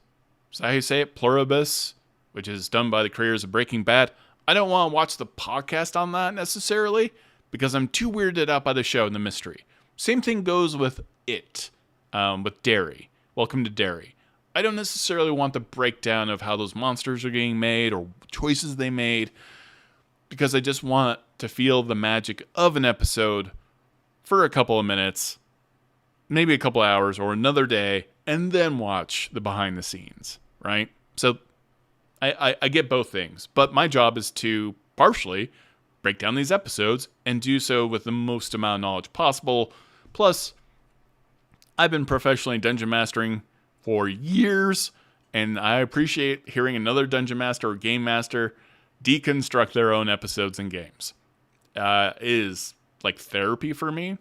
Is that how you say it? Pluribus, which is done by the creators of Breaking Bad. I don't want to watch the podcast on that necessarily because I'm too weirded out by the show and the mystery. Same thing goes with It, with Derry. Welcome to Derry. I don't necessarily want the breakdown of how those monsters are getting made or choices they made because I just want to feel the magic of an episode for a couple of minutes, maybe a couple hours or another day, and then watch the behind the scenes, right? So I get both things, but my job is to partially break down these episodes and do so with the most amount of knowledge possible. Plus, I've been professionally dungeon mastering for years, and I appreciate hearing another dungeon master or game master deconstruct their own episodes and games. It is like therapy for me.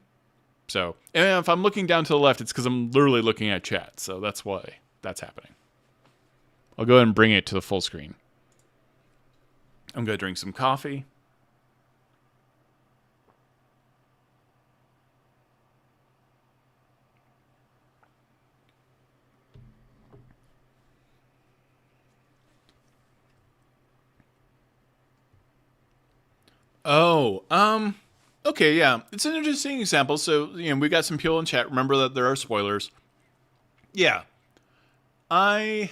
So, and if I'm looking down to the left, it's because I'm literally looking at chat. So that's why that's happening. I'll go ahead and bring it to the full screen. I'm going to drink some coffee. Oh, okay, yeah. It's an interesting example. So, we got some people in chat. Remember that there are spoilers. Yeah. I,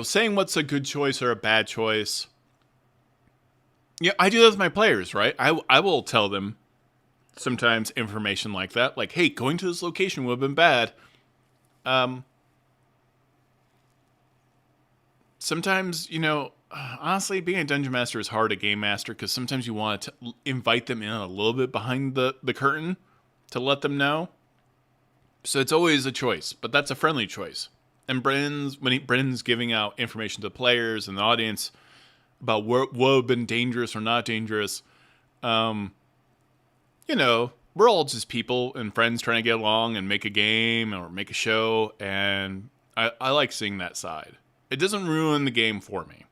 saying what's a good choice or a bad choice. Yeah, I do that with my players, right? I will tell them sometimes information like that. Like, hey, going to this location would have been bad. Sometimes, honestly, being a dungeon master is hard a game master because sometimes you want to invite them in a little bit behind the curtain to let them know. So it's always a choice, but that's a friendly choice. And Brennan's giving out information to players and the audience about what would have been dangerous or not dangerous, we're all just people and friends trying to get along and make a game or make a show, and I like seeing that side. It doesn't ruin the game for me.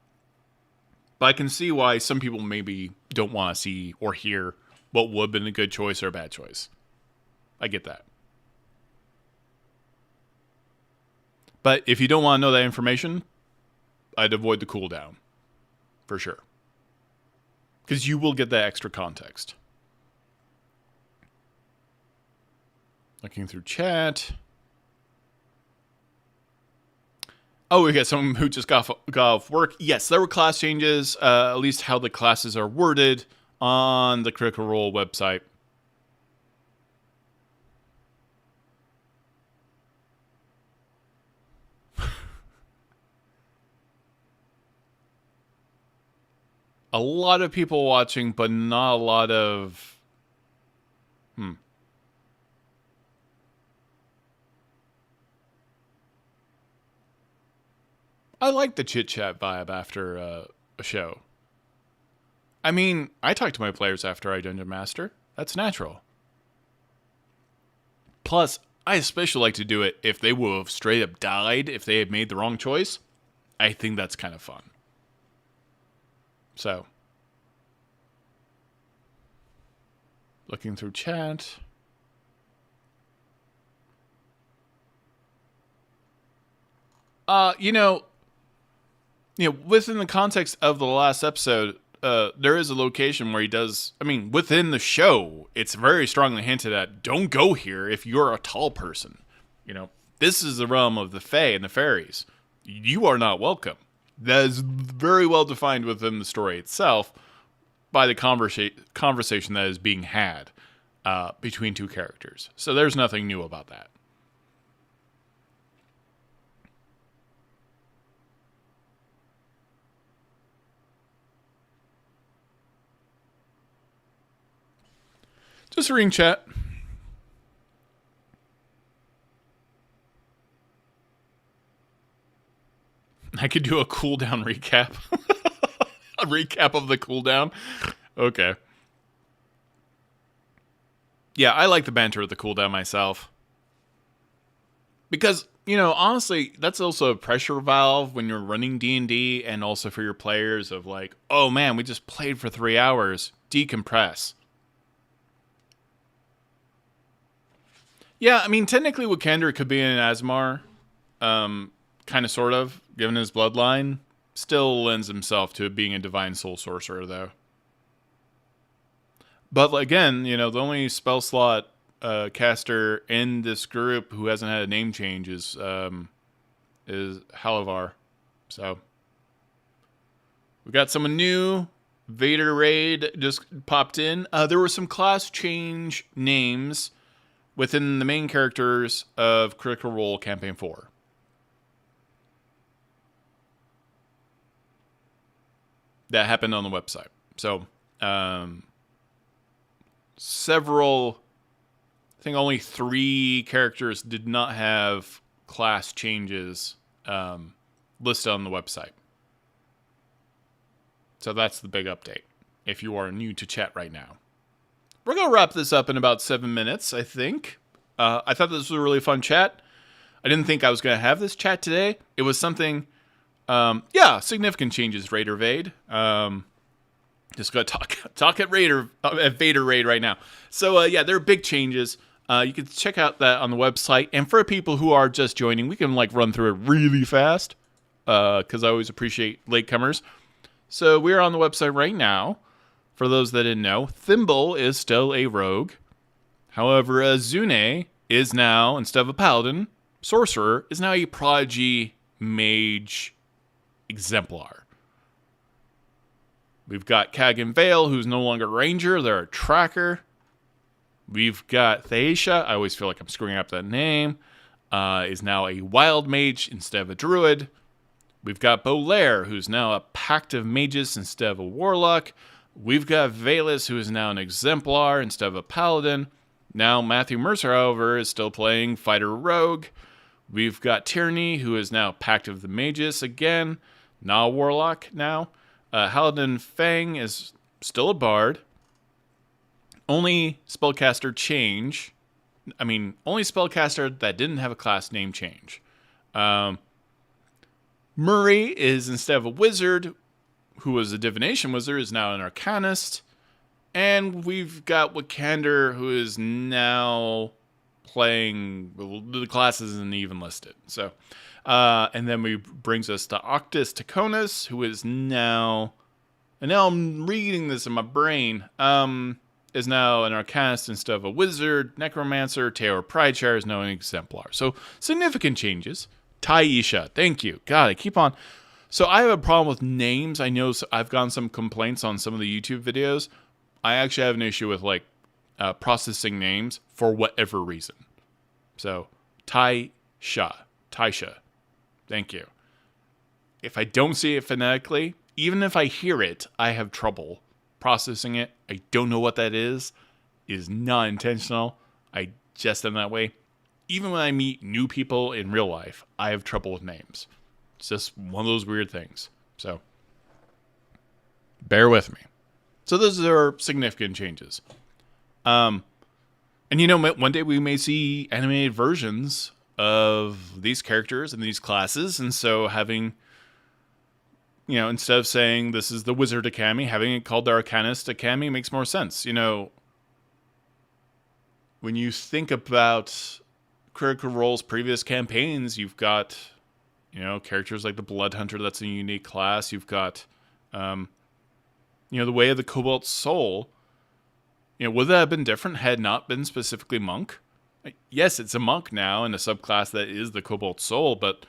But I can see why some people maybe don't want to see or hear what would have been a good choice or a bad choice. I get that. But if you don't want to know that information, I'd avoid the cooldown. For sure. Because you will get that extra context. Looking through chat. Oh, we got someone who just got off work. Yes, there were class changes, at least how the classes are worded on the Critical Role website. A lot of people watching, but not a lot of... I like the chit-chat vibe after a show. I mean, I talk to my players after I Dungeon Master. That's natural. Plus, I especially like to do it if they would have straight up died if they had made the wrong choice. I think that's kind of fun. So, looking through chat. Within the context of the last episode, there is a location where he does... I mean, within the show, it's very strongly hinted at, don't go here if you're a tall person. This is the realm of the Fae and the fairies. You are not welcome. That is very well defined within the story itself by the conversation that is being had between two characters. So there's nothing new about that. Just reading chat. I could do a cooldown recap. A recap of the cooldown. Okay. Yeah, I like the banter of the cooldown myself. Because, honestly, that's also a pressure valve when you're running D&D and also for your players of like, oh man, we just played for 3 hours. Decompress. Yeah, I mean, technically Wikander could be in Asmar. Kind of, sort of, given his bloodline. Still lends himself to being a divine soul sorcerer, though. But again, the only spell slot caster in this group who hasn't had a name change is Halavar. So, we got someone new. Vader Raid just popped in. There were some class change names within the main characters of Critical Role Campaign 4. That happened on the website. So, several, I think only 3 characters did not have class changes listed on the website. So that's the big update, if you are new to chat right now. We're going to wrap this up in about 7 minutes, I think. I thought this was a really fun chat. I didn't think I was going to have this chat today. It was something, significant changes, Raider Vade. Just going to talk at Vader Raid right now. So, there are big changes. You can check out that on the website. And for people who are just joining, we can run through it really fast because I always appreciate latecomers. So we're on the website right now. For those that didn't know, Thimble is still a rogue. However, Azune is now, instead of a paladin, sorcerer, is now a prodigy mage exemplar. We've got Kattigan Vale, who's no longer ranger, they're a tracker. We've got Thaisha, I always feel like I'm screwing up that name, is now a wild mage instead of a druid. We've got Bolaire, who's now a pact of mages instead of a warlock. We've got Vaelus, who is now an exemplar instead of a paladin. Now Matthew Mercer, however, is still playing fighter rogue. We've got Tyranny, who is now pact of the mages again, not a warlock now. Halandil Fang is still a bard. Only spellcaster that didn't have a class name change. Murray is, instead of a wizard, who was a divination wizard, is now an arcanist. And we've got Wikander, who is now playing, the class isn't even listed. So, and then brings us to House Tachonis, who is now, and now I'm reading this in my brain, is now an arcanist instead of a wizard. Necromancer, Taylor Prideshire is now an exemplar. So, significant changes. Thaisha, thank you. God, I keep on. So I have a problem with names. I know I've gotten some complaints on some of the YouTube videos. I actually have an issue with processing names for whatever reason. So Thaisha, thank you. If I don't see it phonetically, even if I hear it, I have trouble processing it. I don't know what that is. It is not intentional. I just am that way. Even when I meet new people in real life, I have trouble with names. It's just one of those weird things. So, bear with me. So those are significant changes. And one day we may see animated versions of these characters and these classes. And so having, instead of saying this is the Wizard Academy, having it called the Arcanist Academy makes more sense. When you think about Critical Role's previous campaigns, you've got, characters like the Blood Hunter, that's a unique class. You've got, the Way of the Cobalt Soul. Would that have been different had not been specifically monk? Yes, it's a monk now in a subclass that is the Cobalt Soul, but,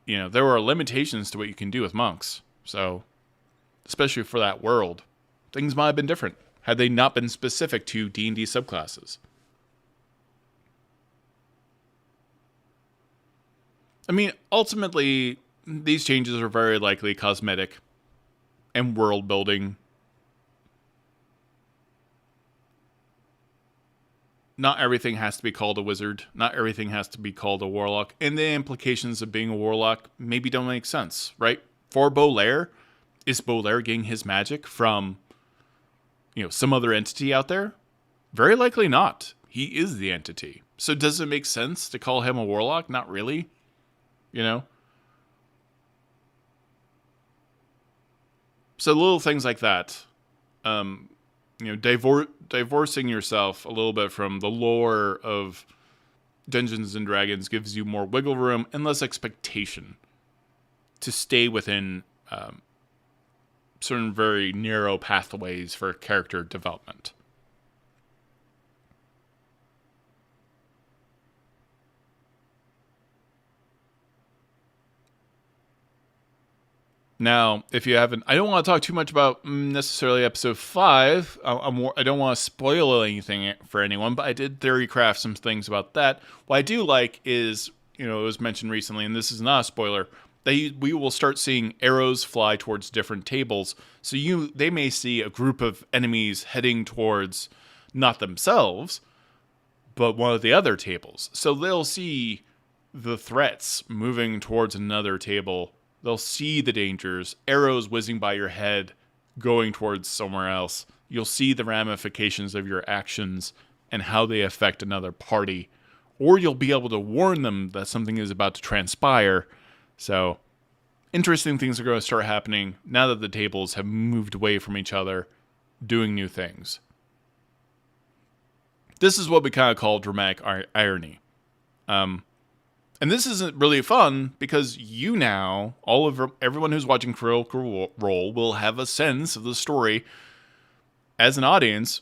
there are limitations to what you can do with monks. So, especially for that world, things might have been different had they not been specific to D&D subclasses. Ultimately, these changes are very likely cosmetic and world building. Not everything has to be called a wizard. Not everything has to be called a warlock. And the implications of being a warlock maybe don't make sense, right? For Bolaire, is Bolaire getting his magic from, some other entity out there? Very likely not. He is the entity. So does it make sense to call him a warlock? Not really. So little things like that, divorcing yourself a little bit from the lore of Dungeons and Dragons gives you more wiggle room and less expectation to stay within certain very narrow pathways for character development. Now, if you haven't, I don't want to talk too much about necessarily episode 5. I don't want to spoil anything for anyone, but I did theory craft some things about that. What I do like is, it was mentioned recently, and this is not a spoiler, that we will start seeing arrows fly towards different tables. So they may see a group of enemies heading towards not themselves, but one of the other tables. So they'll see the threats moving towards another table. They'll see the dangers, arrows whizzing by your head, going towards somewhere else. You'll see the ramifications of your actions and how they affect another party. Or you'll be able to warn them that something is about to transpire. So, interesting things are going to start happening now that the tables have moved away from each other, doing new things. This is what we kind of call dramatic irony. And this isn't really fun because you now, everyone who's watching Critical Role will have a sense of the story as an audience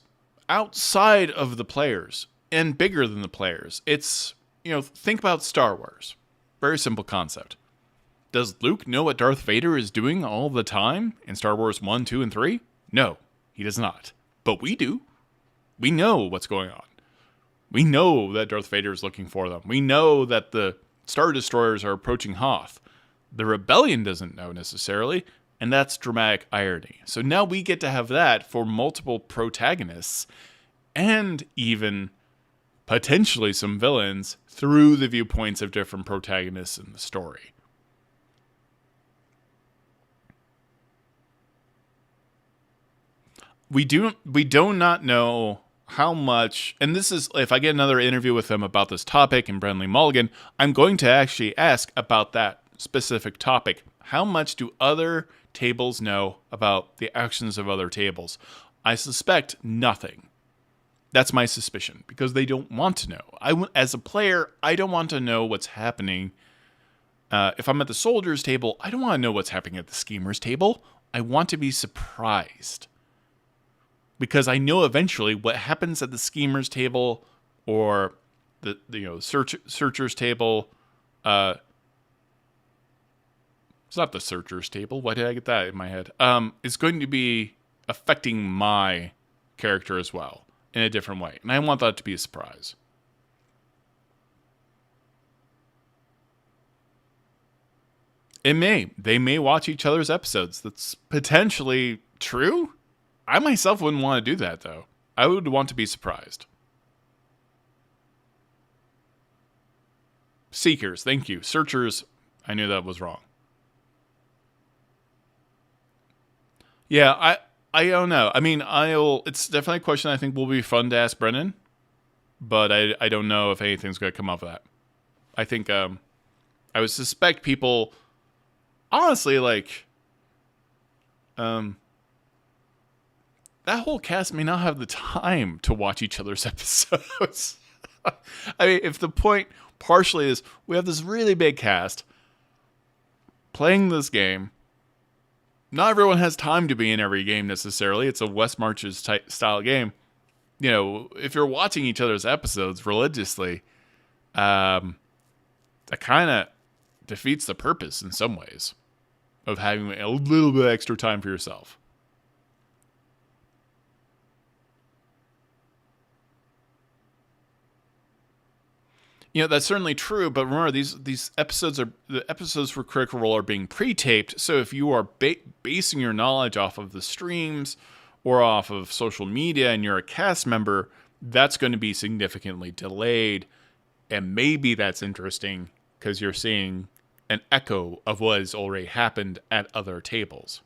outside of the players and bigger than the players. It's, think about Star Wars. Very simple concept. Does Luke know what Darth Vader is doing all the time in Star Wars 1, 2, and 3? No, he does not. But we do. We know what's going on. We know that Darth Vader is looking for them. We know that the Star Destroyers are approaching Hoth. The Rebellion doesn't know necessarily, and that's dramatic irony. So now we get to have that for multiple protagonists and even potentially some villains through the viewpoints of different protagonists in the story. We do not know how much, and this is, if I get another interview with them about this topic in Brennan Mulligan, I'm going to actually ask about that specific topic. How much do other tables know about the actions of other tables? I suspect nothing. That's my suspicion, because they don't want to know. As a player, I don't want to know what's happening. If I'm at the soldiers table, I don't want to know what's happening at the schemers table. I want to be surprised. Because I know eventually what happens at the schemers table or the searchers table. It's not the searchers table. Why did I get that in my head? It's going to be affecting my character as well in a different way, and I want that to be a surprise. They may watch each other's episodes. That's potentially true. I myself wouldn't want to do that, though. I would want to be surprised. Seekers, thank you. Searchers, I knew that was wrong. Yeah, I don't know. I mean, it's definitely a question I think will be fun to ask Brennan, but I don't know if anything's going to come up of that. I think I would suspect people, honestly, that whole cast may not have the time to watch each other's episodes. I mean, if the point partially is we have this really big cast playing this game, not everyone has time to be in every game necessarily. It's a West Marches style game. If you're watching each other's episodes religiously, that kind of defeats the purpose in some ways of having a little bit extra time for yourself. That's certainly true, but remember, these episodes for Critical Role are being pre-taped, so if you are basing your knowledge off of the streams or off of social media and you're a cast member, that's going to be significantly delayed, and maybe that's interesting because you're seeing an echo of what has already happened at other tables.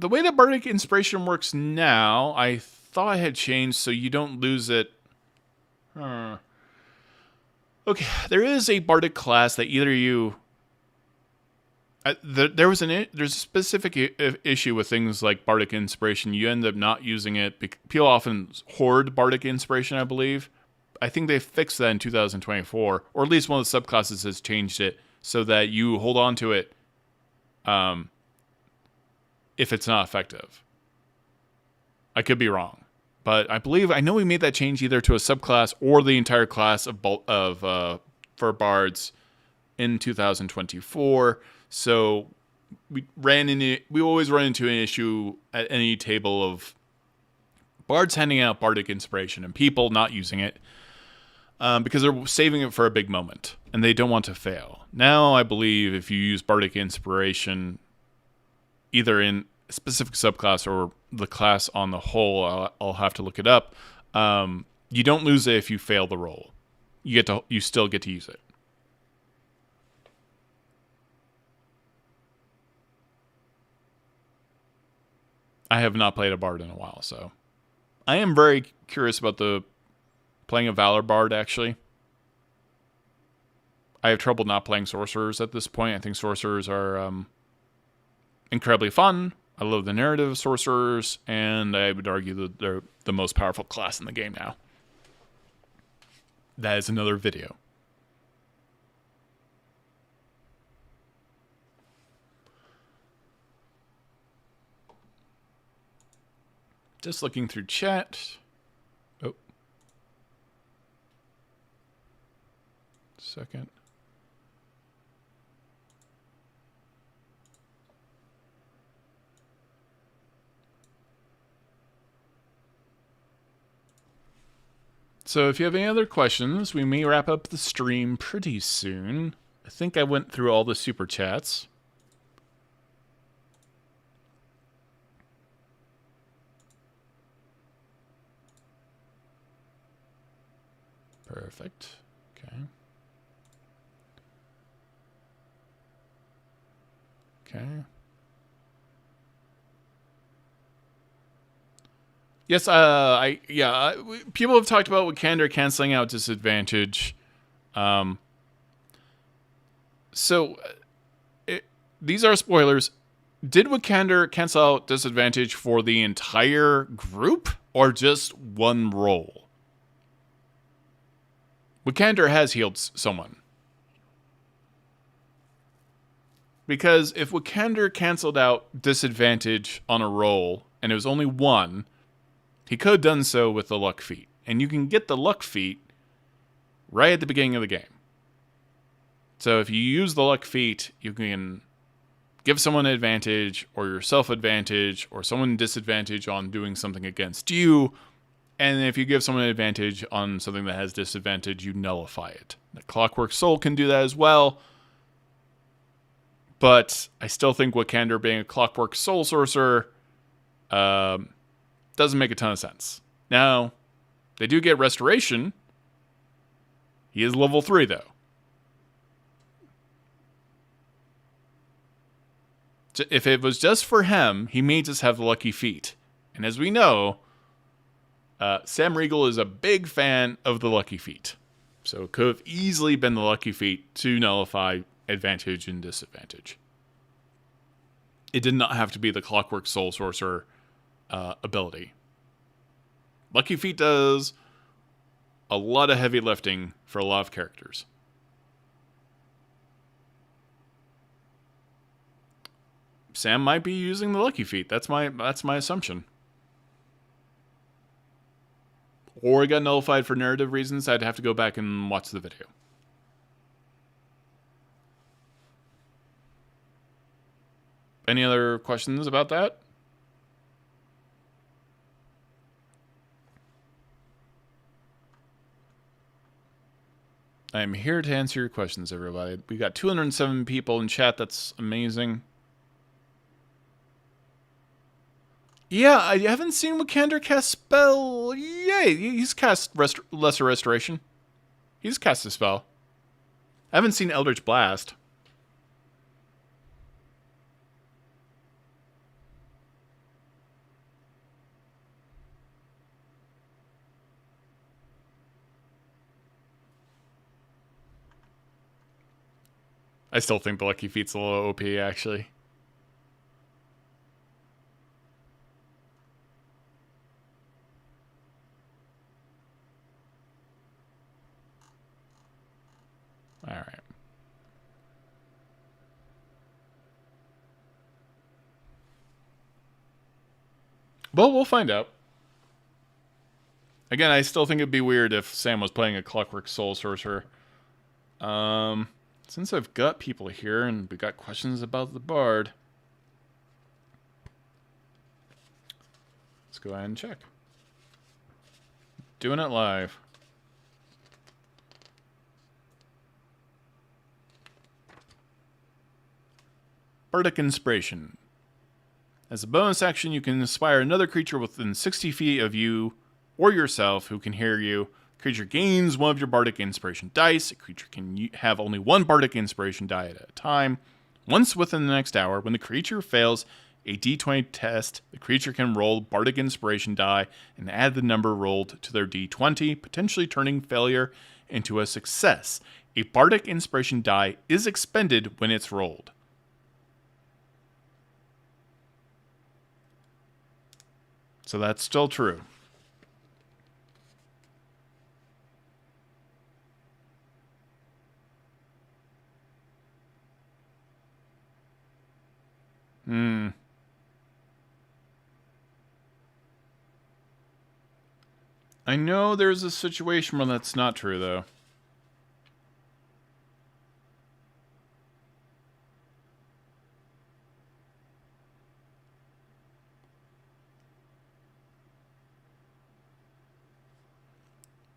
The way that Bardic Inspiration works now, I thought it had changed so you don't lose it. Okay, there is a Bardic class that either you... there's a specific issue with things like Bardic Inspiration. You end up not using it. People often hoard Bardic Inspiration, I believe. I think they fixed that in 2024, or at least one of the subclasses has changed it so that you hold on to it if it's not effective. I could be wrong, but I know we made that change either to a subclass or the entire class for bards in 2024. So we always run into an issue at any table of bards handing out Bardic Inspiration and people not using it because they're saving it for a big moment and they don't want to fail. Now I believe if you use Bardic Inspiration either in a specific subclass or the class on the whole, I'll have to look it up. You don't lose it if you fail the roll. You still get to use it. I have not played a bard in a while, so I am very curious about playing a Valor bard, actually. I have trouble not playing sorcerers at this point. I think sorcerers are incredibly fun. I love the narrative of sorcerers, and I would argue that they're the most powerful class in the game now. That is another video. Just looking through chat. Oh. Second. So if you have any other questions, we may wrap up the stream pretty soon. I think I went through all the super chats. Perfect. Okay. Okay. Yes, people have talked about Wikander canceling out disadvantage. These are spoilers. Did Wikander cancel out disadvantage for the entire group or just one role? Wikander has healed someone. Because if Wikander canceled out disadvantage on a roll and it was only one, he could have done so with the luck feat. And you can get the luck feat right at the beginning of the game. So if you use the luck feat, you can give someone an advantage, or yourself advantage, or someone disadvantage on doing something against you. And if you give someone an advantage on something that has disadvantage, you nullify it. The Clockwork Soul can do that as well. But I still think Wikander being a Clockwork Soul sorcerer doesn't make a ton of sense. Now, they do get restoration. He is level 3, though. If it was just for him, he may just have the lucky feat. And as we know, Sam Riegel is a big fan of the lucky feat. So it could have easily been the lucky feat to nullify advantage and disadvantage. It did not have to be the Clockwork Soul Sorcerer ability. Lucky Feet does a lot of heavy lifting for a lot of characters. Sam might be using the Lucky Feet. That's my assumption. Or it got nullified for narrative reasons. I'd have to go back and watch the video. Any other questions about that? I'm here to answer your questions, everybody. We got 207 people in chat. That's amazing. Yeah, I haven't seen Wikander cast spell. Yay, he's cast Lesser Restoration. He's cast a spell. I haven't seen Eldritch Blast. I still think the Lucky Feat's a little OP, actually. Alright. Well, we'll find out. Again, I still think it'd be weird if Sam was playing a Clockwork Soul Sorcerer. Since I've got people here and we got questions about the Bard, let's go ahead and check. Doing it live. Bardic Inspiration. As a bonus action, you can inspire another creature within 60 feet of you or yourself who can hear you. Creature gains one of your Bardic Inspiration dice. A creature can have only one Bardic Inspiration die at a time. Once within the next hour, when the creature fails a d20 test, the creature can roll Bardic Inspiration die and add the number rolled to their d20, potentially turning failure into a success. A Bardic Inspiration die is expended when it's rolled. So that's still true. I know there's a situation where that's not true, though.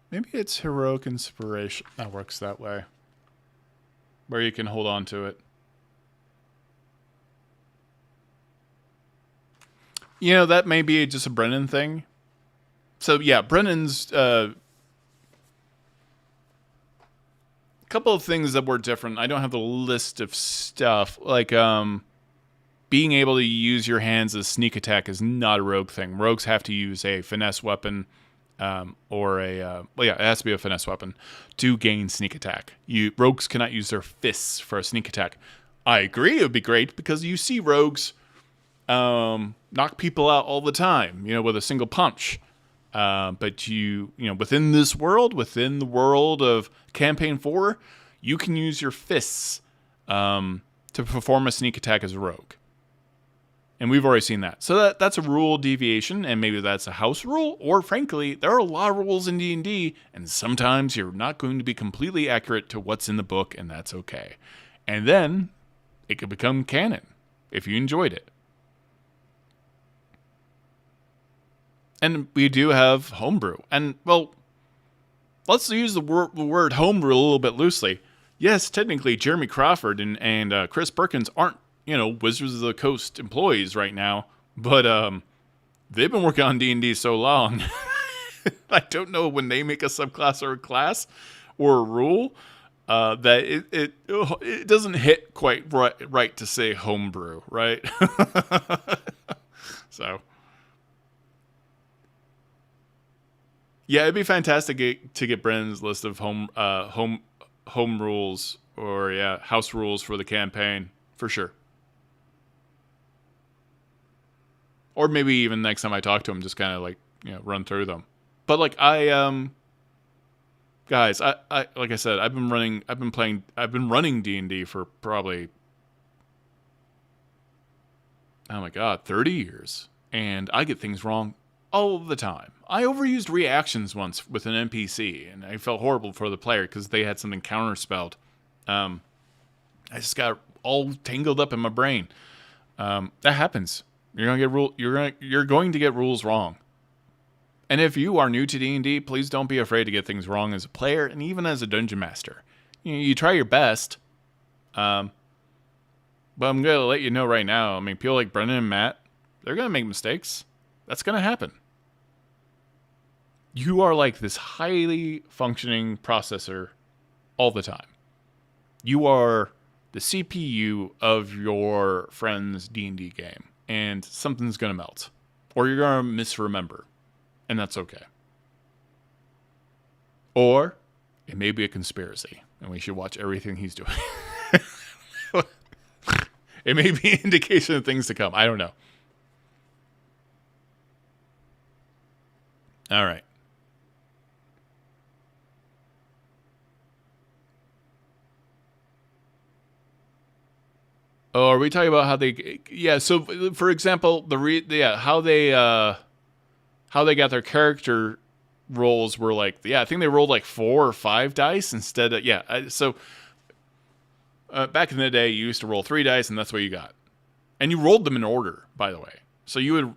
Maybe it's heroic inspiration that works that way. Where you can hold on to it. You know, that may be just a Brennan thing. So, yeah, Brennan's... couple of things that were different. I don't have the list of stuff. Like, being able to use your hands as sneak attack is not a rogue thing. Rogues have to use a finesse weapon, or a... well, yeah, it has to be a finesse weapon to gain sneak attack. Rogues cannot use their fists for a sneak attack. I agree, it would be great, because you see rogues knock people out all the time, with a single punch. But within this world, within the world of Campaign 4, you can use your fists to perform a sneak attack as a rogue. And we've already seen that. So that's a rule deviation, and maybe that's a house rule, or frankly, there are a lot of rules in D&D, and sometimes you're not going to be completely accurate to what's in the book, and that's okay. And then it could become canon if you enjoyed it. And we do have homebrew. And, well, let's use the word homebrew a little bit loosely. Yes, technically, Jeremy Crawford and Chris Perkins aren't, Wizards of the Coast employees right now. But they've been working on D&D so long. I don't know when they make a subclass or a class or a rule that it doesn't hit quite right to say homebrew, right? So... yeah, it'd be fantastic to get Brennan's list of home rules or house rules for the campaign for sure. Or maybe even next time I talk to him, just kind of run through them. But guys, I like I said, I've been running D&D for probably 30 years, and I get things wrong all the time. I overused reactions once with an NPC, and I felt horrible for the player because they had something counterspelled. I just got all tangled up in my brain. That happens. You're going to get rules wrong. And if you are new to D&D, please don't be afraid to get things wrong as a player and even as a dungeon master. You try your best. But I'm going to let you know right now, people like Brennan and Matt, they're going to make mistakes. That's going to happen. You are like this highly functioning processor all the time. You are the CPU of your friend's D&D game, and something's going to melt. Or you're going to misremember, and that's okay. Or it may be a conspiracy, and we should watch everything he's doing. It may be an indication of things to come. I don't know. All right. Oh, are we talking about how they? Yeah. So, for example, how they got their character rolls were I think they rolled 4 or 5 dice instead of So, back in the day, you used to roll 3 dice, and that's what you got, and you rolled them in order, by the way. So you would,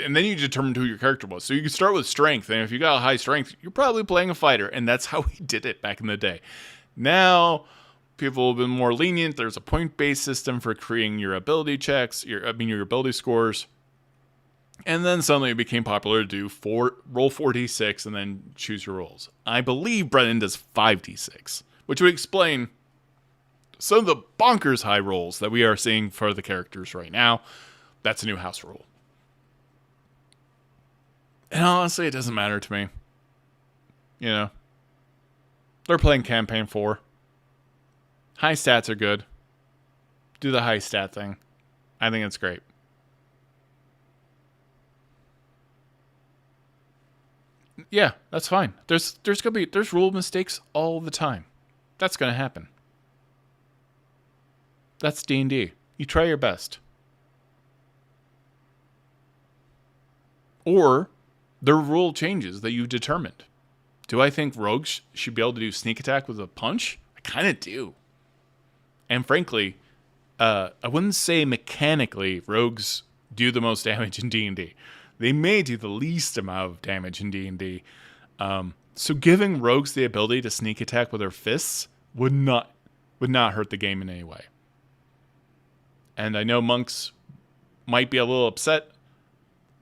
and then you determined who your character was. So you could start with strength, and if you got a high strength, you're probably playing a fighter, and that's how we did it back in the day. Now, people have been more lenient. There's a point-based system for creating your ability checks, your ability scores. And then suddenly it became popular to do roll 4d6 and then choose your rolls. I believe Brennan does 5d6, which would explain some of the bonkers high rolls that we are seeing for the characters right now. That's a new house rule. And honestly, it doesn't matter to me. They're playing Campaign 4. High stats are good. Do the high stat thing. I think it's great. Yeah, that's fine. There's rule mistakes all the time. That's gonna happen. That's D&D. You try your best. Or there are rule changes that you've determined. Do I think rogues should be able to do sneak attack with a punch? I kind of do. And frankly, I wouldn't say mechanically rogues do the most damage in D&D. They may do the least amount of damage in D&D. So giving rogues the ability to sneak attack with their fists would not hurt the game in any way. And I know monks might be a little upset.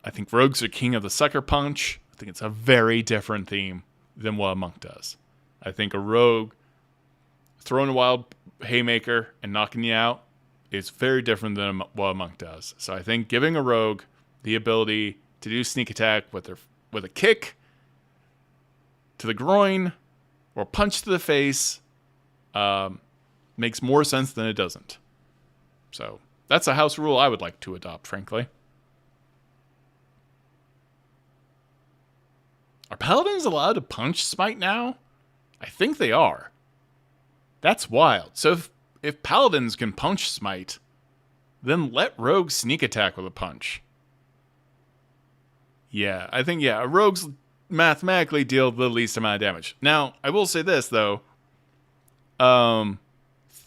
I think rogues are king of the sucker punch. I think it's a very different theme than what a monk does. I think a rogue throwing a wild haymaker and knocking you out is very different than what a monk does. So I think giving a rogue the ability to do sneak attack with a kick to the groin or punch to the face makes more sense than it doesn't. So that's a house rule I would like to adopt, frankly. Are paladins allowed to punch smite now? I think they are. That's wild. So if paladins can punch smite, then let rogues sneak attack with a punch. Yeah, I think, rogues mathematically deal the least amount of damage. Now, I will say this, though.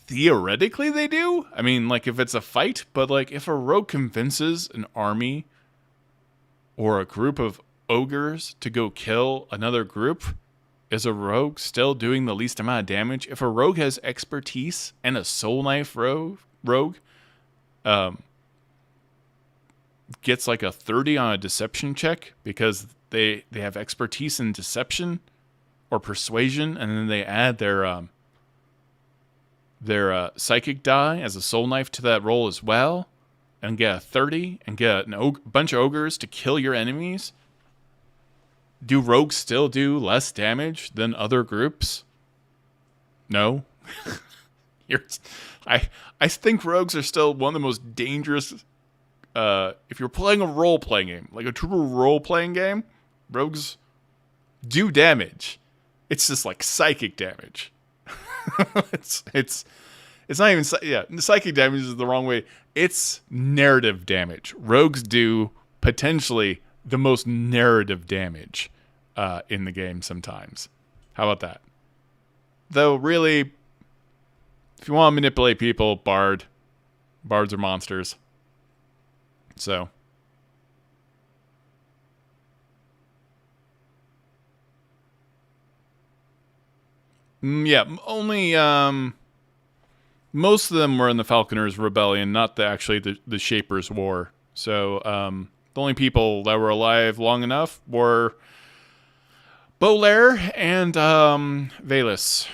Theoretically, they do. I mean, like, if it's a fight, but, like, if a rogue convinces an army or a group of ogres to go kill another group, is a rogue still doing the least amount of damage? If a rogue has expertise and a soul knife rogue gets like a 30 on a deception check because they have expertise in deception or persuasion, and then they add their psychic die as a soul knife to that roll as well, and get a 30 and get a bunch of ogres to kill your enemies, do rogues still do less damage than other groups? No. I think rogues are still one of the most dangerous. If you're playing a role-playing game, like a true role-playing game, rogues do damage. It's just like psychic damage. It's not even psychic damage is the wrong way. It's narrative damage. Rogues do potentially the most narrative damage in the game sometimes. How about that? Though really, if you want to manipulate people, bards are monsters. So only most of them were in the Falconers' Rebellion, not the Shapers' War. So the only people that were alive long enough were Bolaire and Vaelus.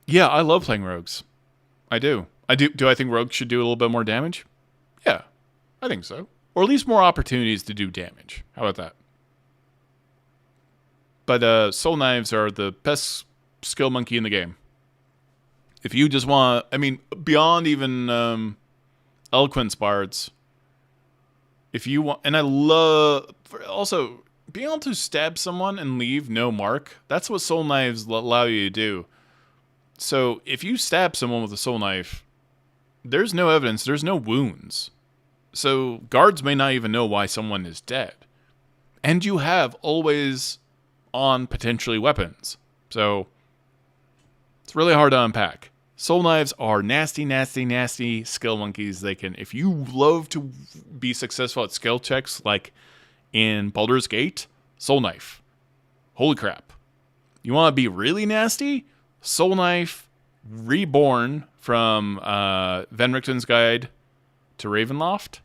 Yeah, I love playing rogues. I do. Do I think rogues should do a little bit more damage? Yeah, I think so. Or at least more opportunities to do damage. How about that? But soul knives are the best skill monkey in the game. If you just want, beyond even eloquence bards, if you want, and I love, also, being able to stab someone and leave no mark, that's what soul knives allow you to do. So if you stab someone with a soul knife, there's no evidence, there's no wounds. So guards may not even know why someone is dead. And you have always on potentially weapons. So it's really hard to unpack. Soul knives are nasty, nasty, nasty skill monkeys. They can, if you love to be successful at skill checks, like in Baldur's Gate, soul knife. Holy crap. You want to be really nasty? Soul knife reborn from Van Richten's Guide to Ravenloft.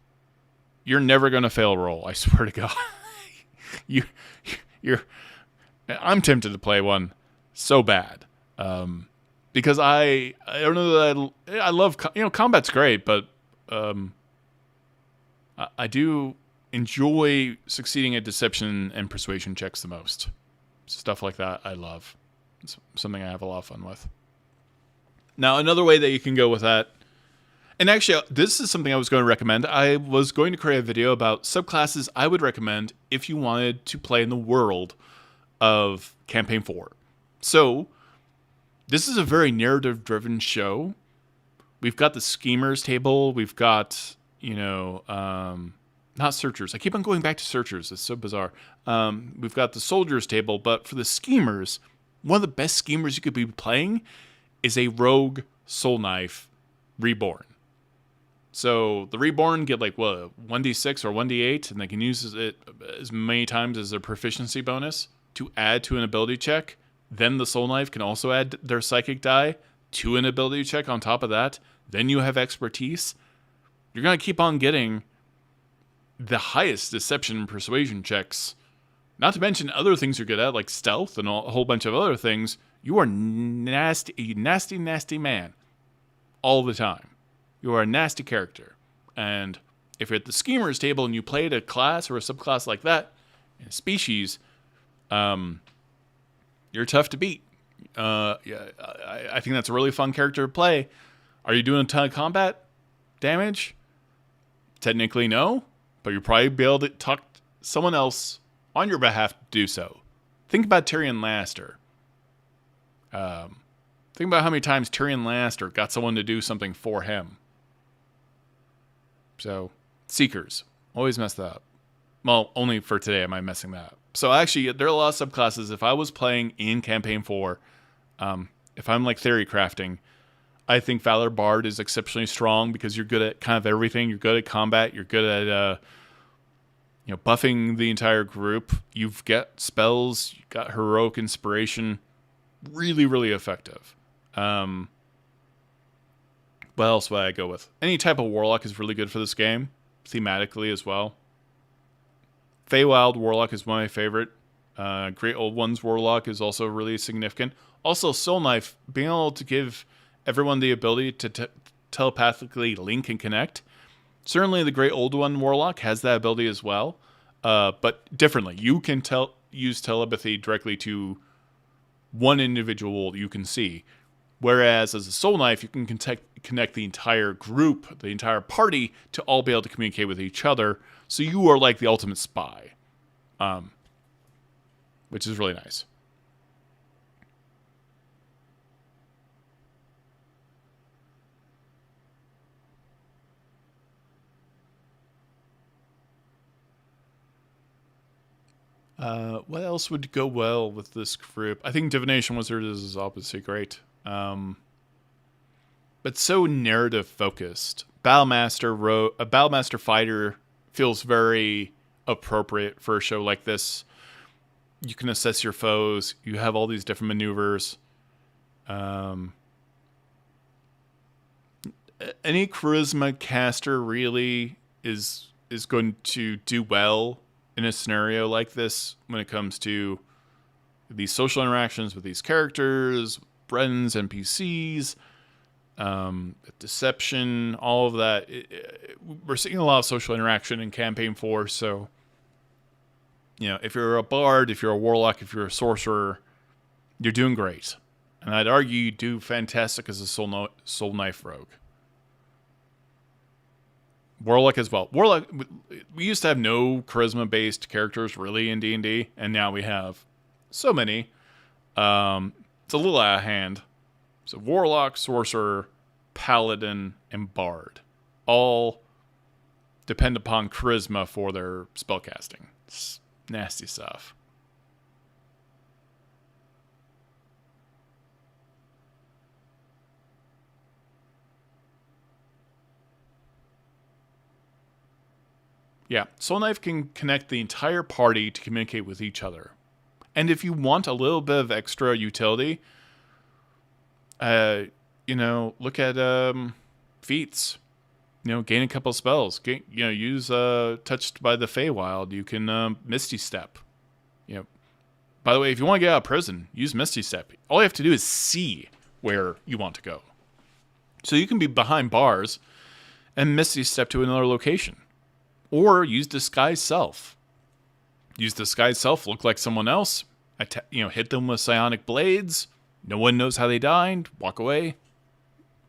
You're never going to fail a roll. I swear to God. I'm tempted to play one so bad. Because I don't know that I love, combat's great, but I do enjoy succeeding at deception and persuasion checks the most. Stuff like that I love. It's something I have a lot of fun with. Now, another way that you can go with that, And actually, this is something I was going to recommend. I was going to create a video about subclasses I would recommend if you wanted to play in the world of Campaign 4. So, this is a very narrative-driven show. We've got the Schemers table. We've got, not Searchers. I keep on going back to Searchers. It's so bizarre. We've got the Soldiers table. But for the Schemers, one of the best Schemers you could be playing is a Rogue Soul Knife Reborn. So the Reborn get 1d6 or 1d8, and they can use it as many times as their proficiency bonus to add to an ability check. Then the Soul Knife can also add their Psychic die to an ability check on top of that. Then you have Expertise. You're going to keep on getting the highest Deception and Persuasion checks. Not to mention other things you're good at, like Stealth and a whole bunch of other things. You are nasty man all the time. You are a nasty character. And if you're at the Schemers table and you played a class or a subclass like that, in a species, you're tough to beat. I think that's a really fun character to play. Are you doing a ton of combat damage? Technically, no. But you'll probably be able to talk someone else on your behalf to do so. Think about Tyrion Lannister. Think about how many times Tyrion Lannister got someone to do something for him. So, Seekers. Always mess that up. Well, only for today am I messing that up. So actually, there are a lot of subclasses. If I was playing in Campaign 4, if I'm theory crafting, I think Valor Bard is exceptionally strong because you're good at kind of everything. You're good at combat. You're good at buffing the entire group. You've got spells. You've got heroic inspiration. Really, really effective. What else would I go with? Any type of Warlock is really good for this game, thematically as well. Feywild Warlock is one of my favorite. Great Old Ones Warlock is also really significant. Also, Soul Knife, being able to give everyone the ability to telepathically link and connect. Certainly the Great Old One Warlock has that ability as well, but differently. You can use telepathy directly to one individual you can see. Whereas as a Soul Knife, you can connect the entire group, the entire party, to all be able to communicate with each other. So you are like the ultimate spy, which is really nice. What else would go well with this group? I think Divination Wizard is obviously great. But so narrative focused. Battlemaster Fighter feels very appropriate for a show like this. You can assess your foes. You have all these different maneuvers. Any charisma caster really is going to do well in a scenario like this when it comes to these social interactions with these characters, Brennans, NPCs, deception, all of that. We're seeing a lot of social interaction in Campaign 4, so if you're a bard, if you're a warlock, if you're a sorcerer, you're doing great. And I'd argue you do fantastic as a soul knife rogue. Warlock as well. Warlock, we used to have no charisma-based characters really in D&D, and now we have so many. It's a little out of hand. So Warlock, Sorcerer, Paladin, and Bard all depend upon charisma for their spellcasting. It's nasty stuff. Yeah, Soul Knife can connect the entire party to communicate with each other. And if you want a little bit of extra utility, look at feats. Gain a couple spells. Use Touched by the Feywild. You can Misty Step. By the way, if you want to get out of prison, use Misty Step. All you have to do is see where you want to go. So you can be behind bars and Misty Step to another location. Or use Disguise Self. Use Disguise Self, look like someone else. Hit them with psionic blades. No one knows how they died. Walk away.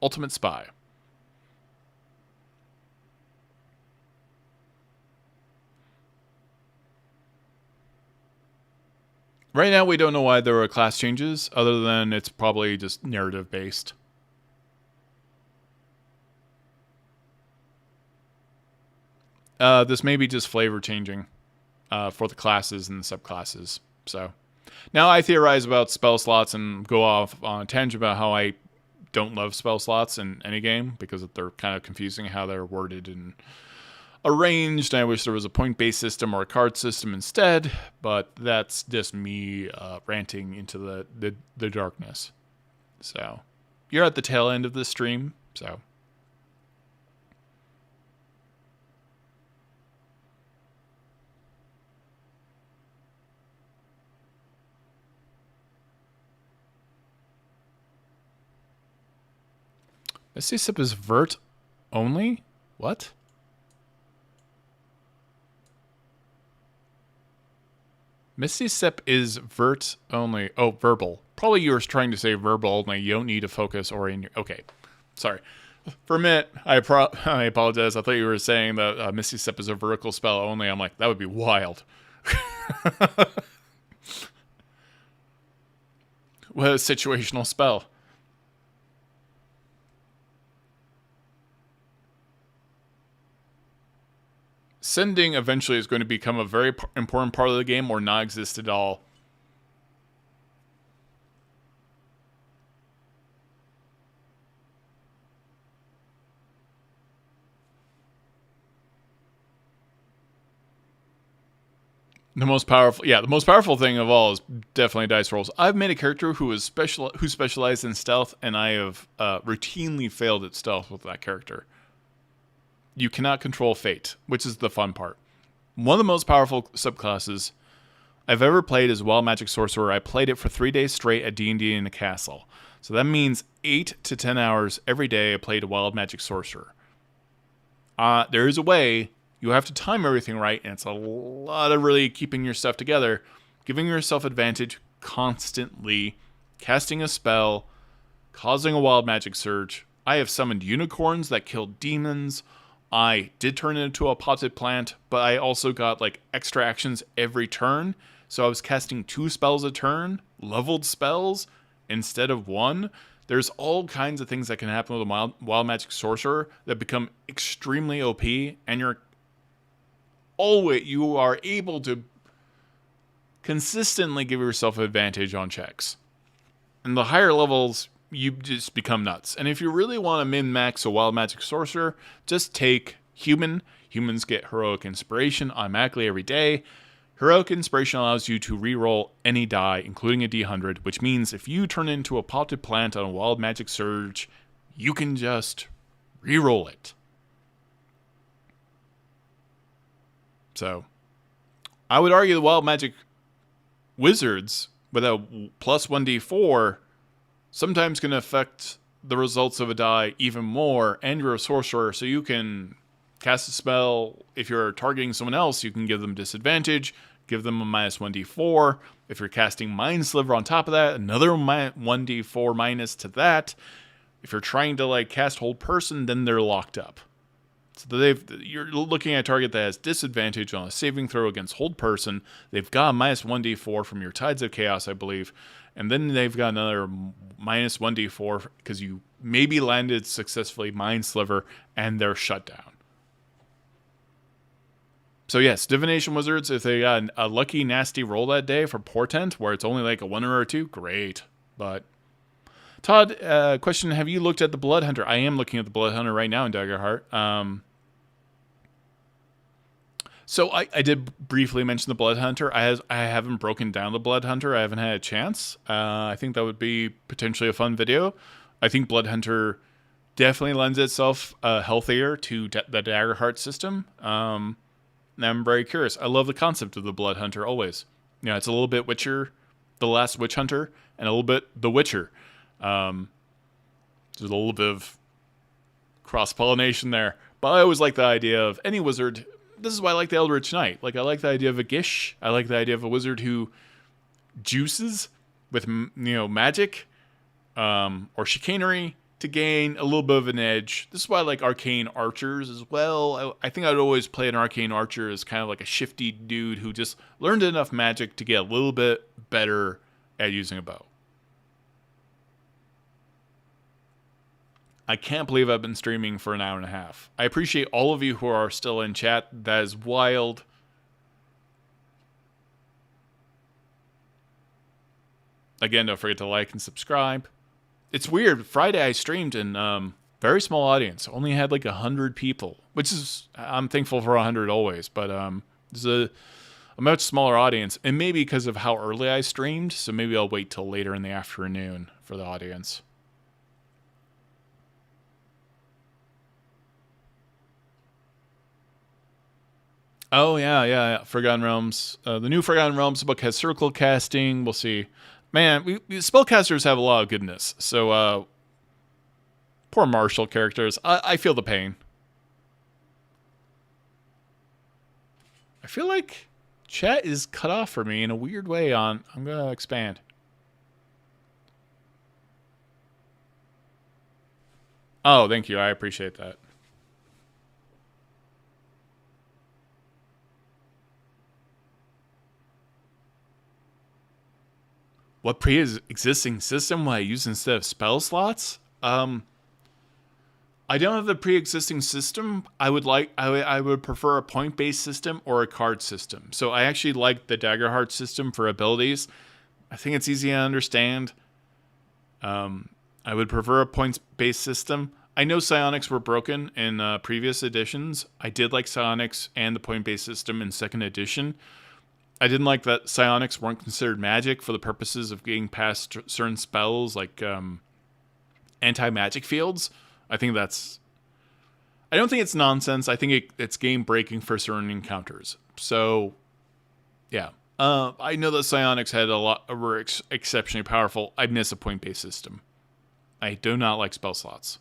Ultimate spy. Right now, we don't know why there were class changes, other than it's probably just narrative-based. This may be just flavor changing for the classes and the subclasses. So now I theorize about spell slots and go off on a tangent about how I don't love spell slots in any game because they're kind of confusing how they're worded and arranged. I wish there was a point-based system or a card system instead, but that's just me ranting into the darkness. So you're at the tail end of this stream, so... Misty Sip is vert only? What? Misty Sip is vert only. Oh, verbal. Probably you were trying to say verbal only. You don't need to focus or in your... Okay. Sorry. For a minute, I apologize. I thought you were saying that Misty Sip is a vertical spell only. I'm like, that would be wild. What a situational spell. Sending eventually is going to become a very important part of the game or not exist at all. The most powerful thing of all is definitely dice rolls. I've made a character who specialized in stealth, and I have routinely failed at stealth with that character. You cannot control fate, which is the fun part. One of the most powerful subclasses I've ever played is Wild Magic Sorcerer. I played it for 3 days straight at D&D in a castle. So that means 8 to 10 hours every day I played Wild Magic Sorcerer. There is a way. You have to time everything right, and it's a lot of really keeping your stuff together, giving yourself advantage constantly, casting a spell, causing a wild magic surge. I have summoned unicorns that killed demons. I did turn it into a potted plant, but I also got like extra actions every turn. So I was casting 2 spells a turn, leveled spells, instead of 1. There's all kinds of things that can happen with a wild magic sorcerer that become extremely OP, and you are able to consistently give yourself advantage on checks. And the higher levels, you just become nuts. And if you really want to min-max a wild magic sorcerer, just take human. Humans get heroic inspiration automatically every day. Heroic inspiration allows you to reroll any die, including a D100, which means if you turn into a potted plant on a wild magic surge, you can just reroll it. So, I would argue the wild magic wizards with a plus 1d4 sometimes can affect the results of a die even more, and you're a sorcerer, so you can cast a spell. If you're targeting someone else, you can give them disadvantage, give them a minus 1d4. If you're casting Mind Sliver on top of that, another 1d4 minus to that. If you're trying to cast Hold Person, then they're locked up. So you're looking at a target that has disadvantage on a saving throw against Hold Person. They've got a minus 1d4 from your Tides of Chaos, I believe. And then they've got another minus 1d4 because you maybe landed successfully Mind Sliver, and they're shut down. So yes, Divination Wizards, if they got a lucky nasty roll that day for Portent, where it's only like a 1 or a 2, great. But Todd, question, have you looked at the Blood Hunter? I am looking at the Blood Hunter right now in Daggerheart. So I did briefly mention the Blood Hunter. I haven't broken down the Blood Hunter. I haven't had a chance. I think that would be potentially a fun video. I think Blood Hunter definitely lends itself healthier to the Daggerheart system. And I'm very curious. I love the concept of the Blood Hunter always. You know, it's a little bit Witcher, The Last Witch Hunter, and a little bit The Witcher. There's a little bit of cross-pollination there. But I always like the idea of any wizard. This is why I like the Eldritch Knight. I like the idea of a Gish. I like the idea of a wizard who juices with, magic or chicanery to gain a little bit of an edge. This is why I like arcane archers as well. I think I'd always play an arcane archer as kind of like a shifty dude who just learned enough magic to get a little bit better at using a bow. I can't believe I've been streaming for an hour and a half. I appreciate all of you who are still in chat. That is wild. Again, don't forget to like and subscribe. It's weird. Friday I streamed and very small audience. Only had like 100 people, which is, I'm thankful for 100 always. But there's a much smaller audience. And maybe because of how early I streamed. So maybe I'll wait till later in the afternoon for the audience. Oh, yeah. Forgotten Realms. The new Forgotten Realms book has circle casting. We'll see. Man, we spellcasters have a lot of goodness. So, poor martial characters. I feel the pain. I feel like chat is cut off for me in a weird way on... I'm going to expand. Oh, thank you. I appreciate that. What pre-existing system will I use instead of spell slots? I don't have the pre-existing system. I would prefer a point-based system or a card system. So I actually like the Daggerheart system for abilities. I think it's easy to understand. I would prefer a points-based system. I know psionics were broken in previous editions. I did like psionics and the point-based system in second edition. I didn't like that psionics weren't considered magic for the purposes of getting past certain spells like anti-magic fields. I think that's... I don't think it's nonsense. I think it's game-breaking for certain encounters. So, yeah. I know that psionics were exceptionally powerful. I miss a point-based system. I do not like spell slots.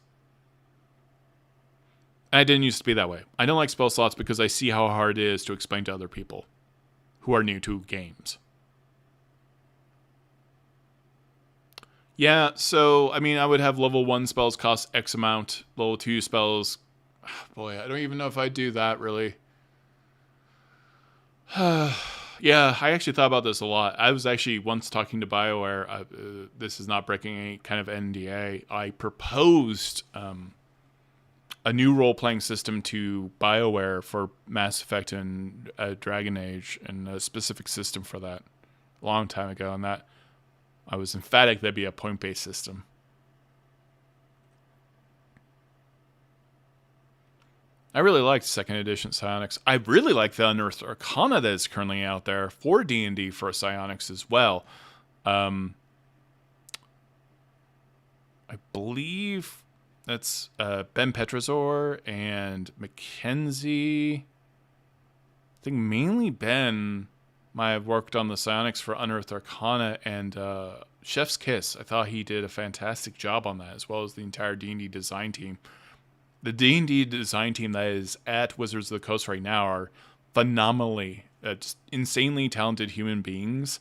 And I didn't used to be that way. I don't like spell slots because I see how hard it is to explain to other people who are new to games. Yeah, so, I mean, I would have level 1 spells cost X amount. Level 2 spells... Boy, I don't even know if I'd do that, really. Yeah, I actually thought about this a lot. I was actually once talking to BioWare. This is not breaking any kind of NDA. I proposed a new role-playing system to BioWare for Mass Effect and Dragon Age, and a specific system for that a long time ago, and that I was emphatic that'd be a point-based system. I really liked second edition psionics. I really like the Unearthed Arcana that is currently out there for D&D for psionics as well. I believe that's Ben Petrazor and Mackenzie. I think mainly Ben might have worked on the psionics for Unearthed Arcana, and Chef's Kiss. I thought he did a fantastic job on that, as well as the entire D&D design team. The D&D design team that is at Wizards of the Coast right now are phenomenally, just insanely talented human beings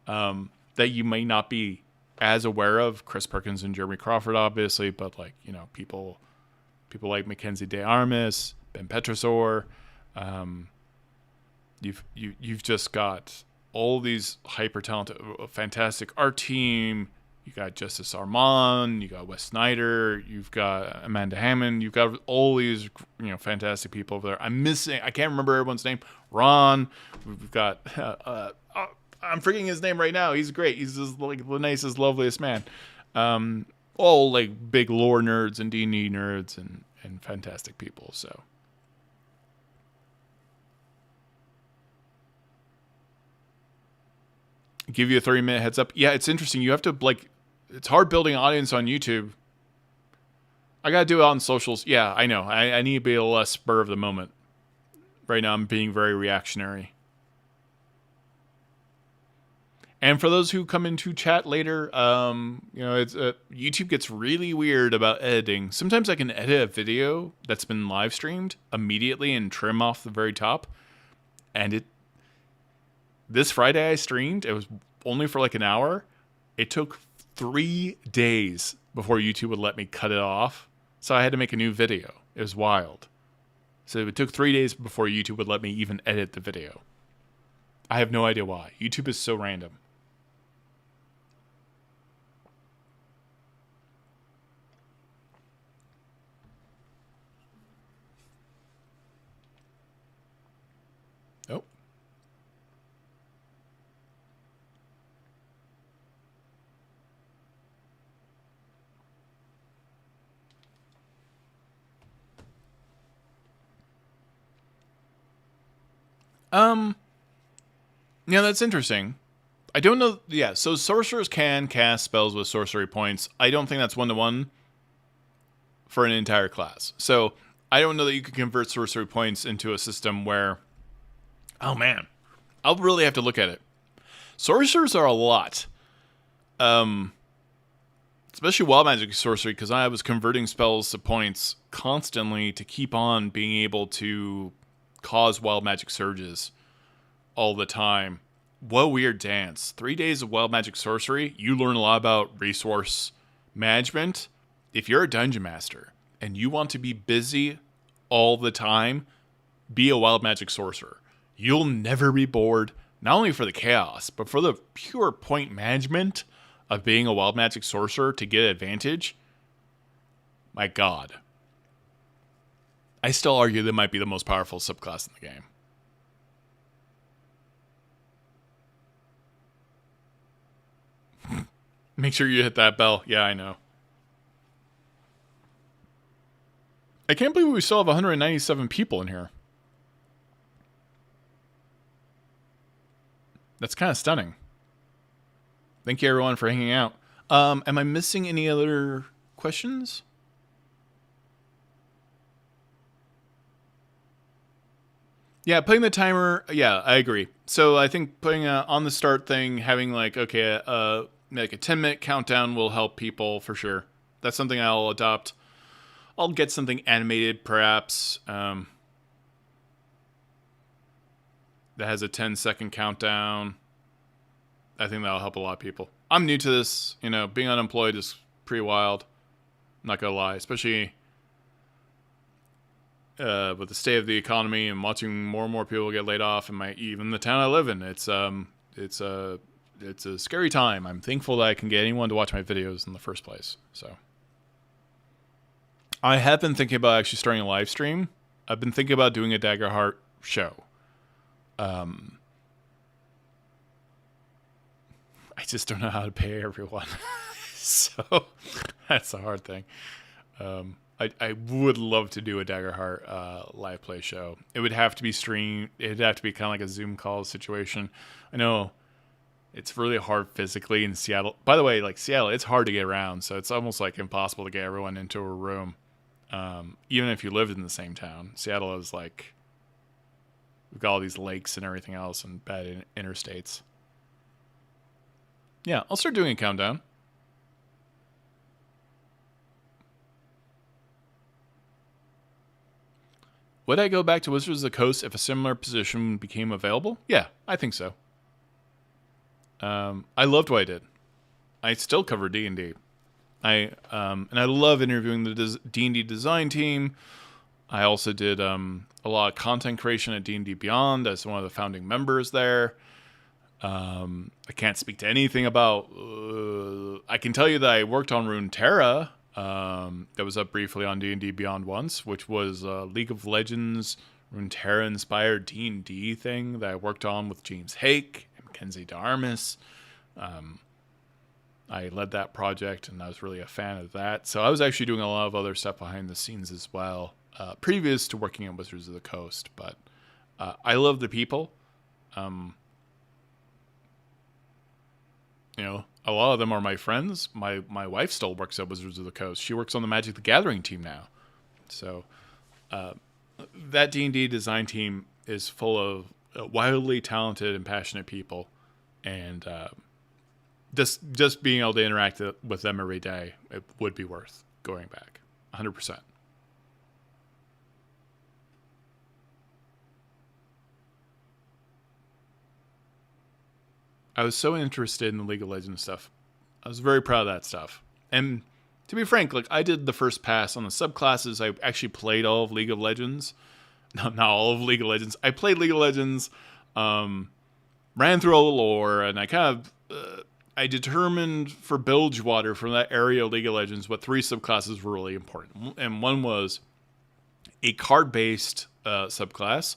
that you may not be as aware of. Chris Perkins and Jeremy Crawford, obviously, but like, you know, people like Mackenzie De Armas, Ben Petrazor. You've just got all these hyper talented, fantastic art team. You got Justice Armand, you got Wes Snyder, you've got Amanda Hammond, you've got all these, you know, fantastic people over there. I can't remember everyone's name. Ron, we've got, I'm forgetting his name right now. He's great. He's just like the nicest, loveliest man. All like big lore nerds and D&D nerds and fantastic people. So. Give you a 30-minute heads up. Yeah, it's interesting. You have to, like, it's hard building an audience on YouTube. I got to do it on socials. Yeah, I know. I need to be a little less spur of the moment. Right now, I'm being very reactionary. And for those who come into chat later, you know, it's YouTube gets really weird about editing. Sometimes I can edit a video that's been live streamed immediately and trim off the very top. And this Friday I streamed. It was only for like an hour. It took 3 days before YouTube would let me cut it off. So I had to make a new video. It was wild. So it took 3 days before YouTube would let me even edit the video. I have no idea why. YouTube is so random. Oh. Yeah, that's interesting. I don't know. Yeah, so sorcerers can cast spells with sorcery points. I don't think that's 1-to-1 for an entire class. So I don't know that you could convert sorcery points into a system where, oh man, I'll really have to look at it. Sorcerers are a lot. Especially wild magic sorcery, because I was converting spells to points constantly to keep on being able to cause wild magic surges all the time. What a weird dance. 3 days of wild magic sorcery, you learn a lot about resource management. If you're a dungeon master and you want to be busy all the time, be a wild magic sorcerer. You'll never be bored, not only for the chaos, but for the pure point management of being a wild magic sorcerer to get advantage. My god. I still argue that might be the most powerful subclass in the game. Make sure you hit that bell. Yeah, I know. I can't believe we still have 197 people in here. That's kind of stunning. Thank you, everyone, for hanging out. Am I missing any other questions? Yeah, putting the timer. Yeah, I agree. So I think putting on the start thing, having like, okay, like a 10-minute countdown will help people for sure. That's something I'll adopt. I'll get something animated, perhaps, that has a 10-second countdown. I think that'll help a lot of people. I'm new to this. You know, being unemployed is pretty wild. I'm not gonna lie, especially with the state of the economy and watching more and more people get laid off in even the town I live in. It's a scary time. I'm thankful that I can get anyone to watch my videos in the first place. So I have been thinking about actually starting a live stream. I've been thinking about doing a Daggerheart show. I just don't know how to pay everyone. So that's a hard thing. I would love to do a Daggerheart live play show. It would have to be streamed. It'd have to be kind of like a Zoom call situation. I know it's really hard physically in Seattle. By the way, like Seattle, it's hard to get around. So it's almost like impossible to get everyone into a room. Even if you lived in the same town. Seattle is like, we've got all these lakes and everything else and bad interstates. Yeah, I'll start doing a countdown. Would I go back to Wizards of the Coast if a similar position became available? Yeah, I think so. I loved what I did. I still cover D&D. And I love interviewing the D&D design team. I also did a lot of content creation at D&D Beyond as one of the founding members there. I can't speak to anything about... I can tell you that I worked on Runeterra. That was up briefly on D&D Beyond once, which was a League of Legends Runeterra-inspired D&D thing that I worked on with James Hake and Mackenzie Darmus. I led that project, and I was really a fan of that. So I was actually doing a lot of other stuff behind the scenes as well, previous to working at Wizards of the Coast. But I love the people. You know, a lot of them are my friends. My wife still works at Wizards of the Coast. She works on the Magic the Gathering team now. So that D&D design team is full of wildly talented and passionate people. And just being able to interact with them every day, it would be worth going back. 100%. I was so interested in the League of Legends stuff. I was very proud of that stuff. And to be frank, like I did the first pass on the subclasses. I actually played all of League of Legends. No, not all of League of Legends. I played League of Legends, ran through all the lore, and I kind of I determined for Bilgewater from that area of League of Legends what 3 subclasses were really important, and one was a card-based subclass,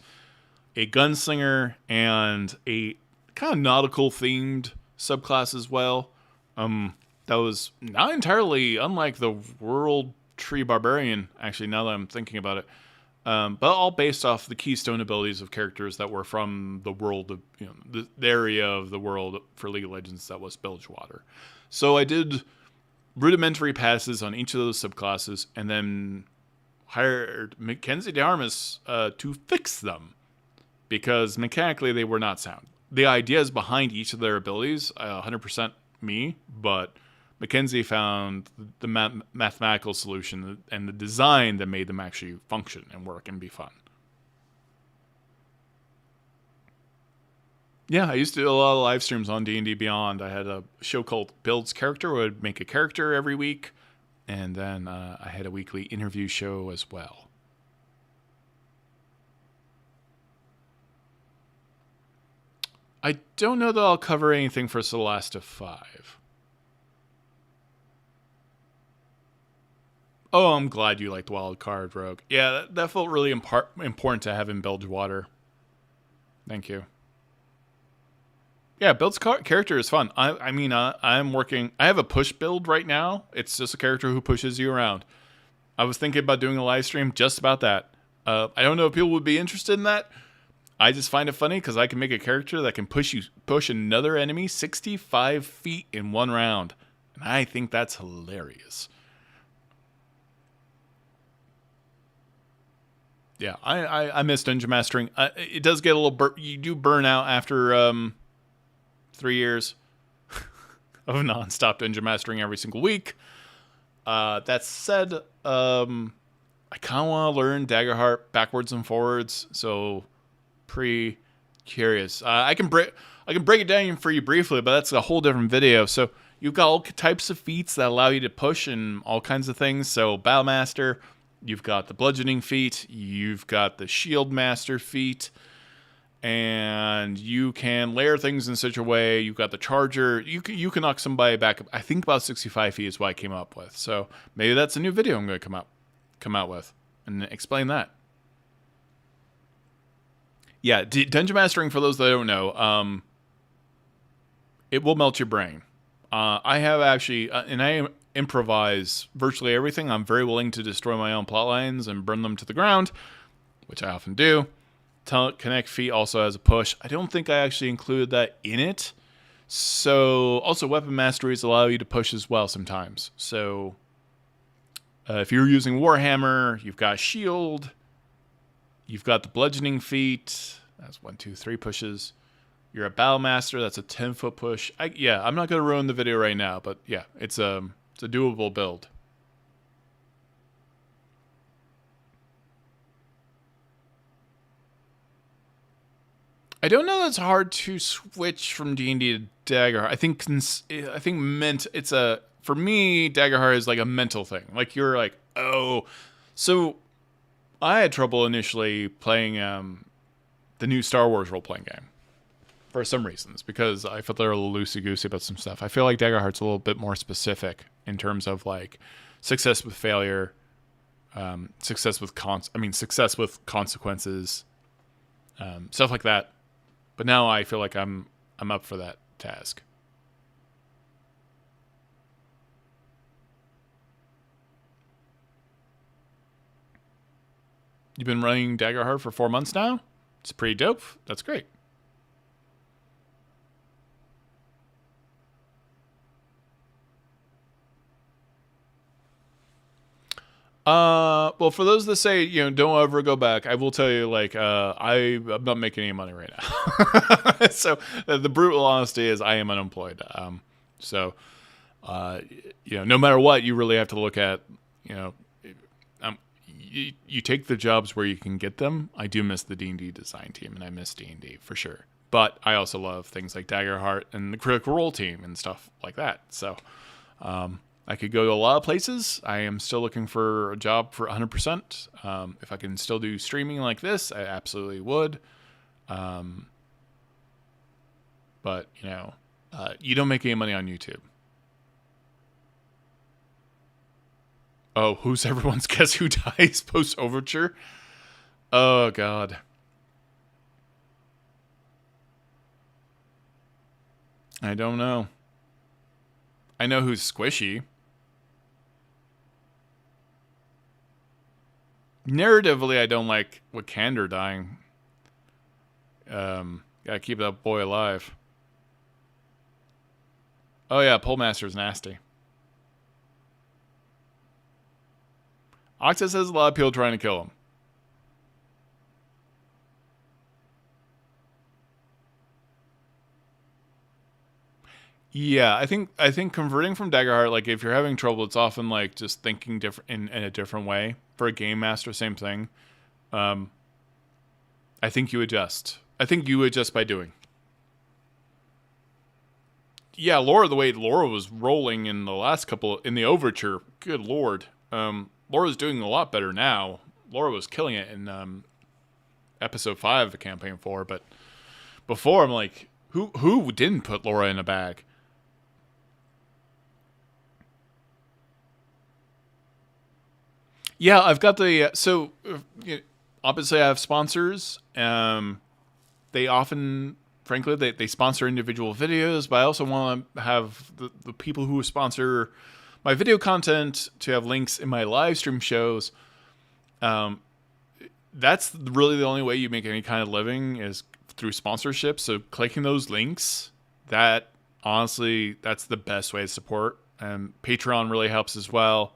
a gunslinger, and a kind of nautical-themed subclass as well. That was not entirely unlike the World Tree Barbarian, actually, now that I'm thinking about it. But all based off the keystone abilities of characters that were from the world of, the area of the world for League of Legends that was Bilgewater. So I did rudimentary passes on each of those subclasses, and then hired Mackenzie DeArmas to fix them, because mechanically they were not sound. The ideas behind each of their abilities, 100% me, but Mackenzie found the mathematical solution and the design that made them actually function and work and be fun. Yeah, I used to do a lot of live streams on D&D Beyond. I had a show called Builds Character, where I would make a character every week, and then I had a weekly interview show as well. I don't know that I'll cover anything for Celeste of 5. Oh, I'm glad you liked Wild Card Rogue. Yeah, that felt really important to have in Bilgewater. Thank you. Yeah, Build's character is fun. I'm working... I have a push build right now. It's just a character who pushes you around. I was thinking about doing a live stream just about that. I don't know if people would be interested in that. I just find it funny because I can make a character that can push another enemy 65 feet in one round. And I think that's hilarious. Yeah, I miss Dungeon Mastering. It does get a little... you do burn out after 3 years of non-stop Dungeon Mastering every single week. That said, I kind of want to learn Daggerheart backwards and forwards, so pretty curious. I can break it down for you briefly, but that's a whole different video. So you've got all types of feats that allow you to push and all kinds of things. So Battlemaster... You've got the bludgeoning feat, you've got the shield master feat, and you can layer things in such a way. You've got the charger. You can knock somebody back. I think about 65 feet is what I came up with. So maybe that's a new video I'm going to come out with and explain that. Yeah, Dungeon Mastering, for those that don't know, it will melt your brain. I have actually, and I improvise virtually everything. I'm very willing to destroy my own plot lines and burn them to the ground, which I often do. Connect feat also has a push. I don't think I actually included that in it. So also weapon masteries allow you to push as well sometimes. So if you're using Warhammer, you've got shield, you've got the bludgeoning feat. That's 1, 2, 3 pushes. You're a Battlemaster. That's a 10-foot push. I'm not going to ruin the video right now, but yeah, it's a doable build. I don't know that it's hard to switch from D&D to Daggerheart. I think for me, Daggerheart is like a mental thing. Like you're like, oh, so I had trouble initially playing the new Star Wars role-playing game. For some reasons, because I felt they were a little loosey-goosey about some stuff. I feel like Daggerheart's a little bit more specific in terms of like success with failure, success with consequences, stuff like that. But now I feel like I'm up for that task. You've been running Daggerheart for 4 months now? It's pretty dope. That's great. Well, for those that say, don't ever go back, I will tell you, like, I'm not making any money right now. So the brutal honesty is I am unemployed. So no matter what, you really have to look at, you take the jobs where you can get them. I do miss the D&D design team, and I miss D&D for sure. But I also love things like Daggerheart and the Critical Role team and stuff like that. So, I could go to a lot of places. I am still looking for a job for 100%. If I can still do streaming like this, I absolutely would. But, you don't make any money on YouTube. Oh, who's everyone's guess who dies post-Overture? Oh, God. I don't know. I know who's squishy. Narratively, I don't like Wakander dying. Gotta keep that boy alive. Oh yeah, Polemaster's nasty. Octus has a lot of people trying to kill him. Yeah, I think converting from Daggerheart, like if you're having trouble, it's often like just thinking different in a different way. For a game master, same thing. I think you adjust. I think you adjust by doing. Yeah, Laura, the way Laura was rolling in the last couple in the Overture, good lord. Laura's doing a lot better now. Laura was killing it in episode 5 of the campaign 4, but before I'm like, who didn't put Laura in a bag? Yeah, I've got the obviously I have sponsors. They often, frankly, they sponsor individual videos, but I also want to have the people who sponsor my video content to have links in my live stream shows. That's really the only way you make any kind of living is through sponsorship. So clicking those links, that honestly, that's the best way to support. And Patreon really helps as well,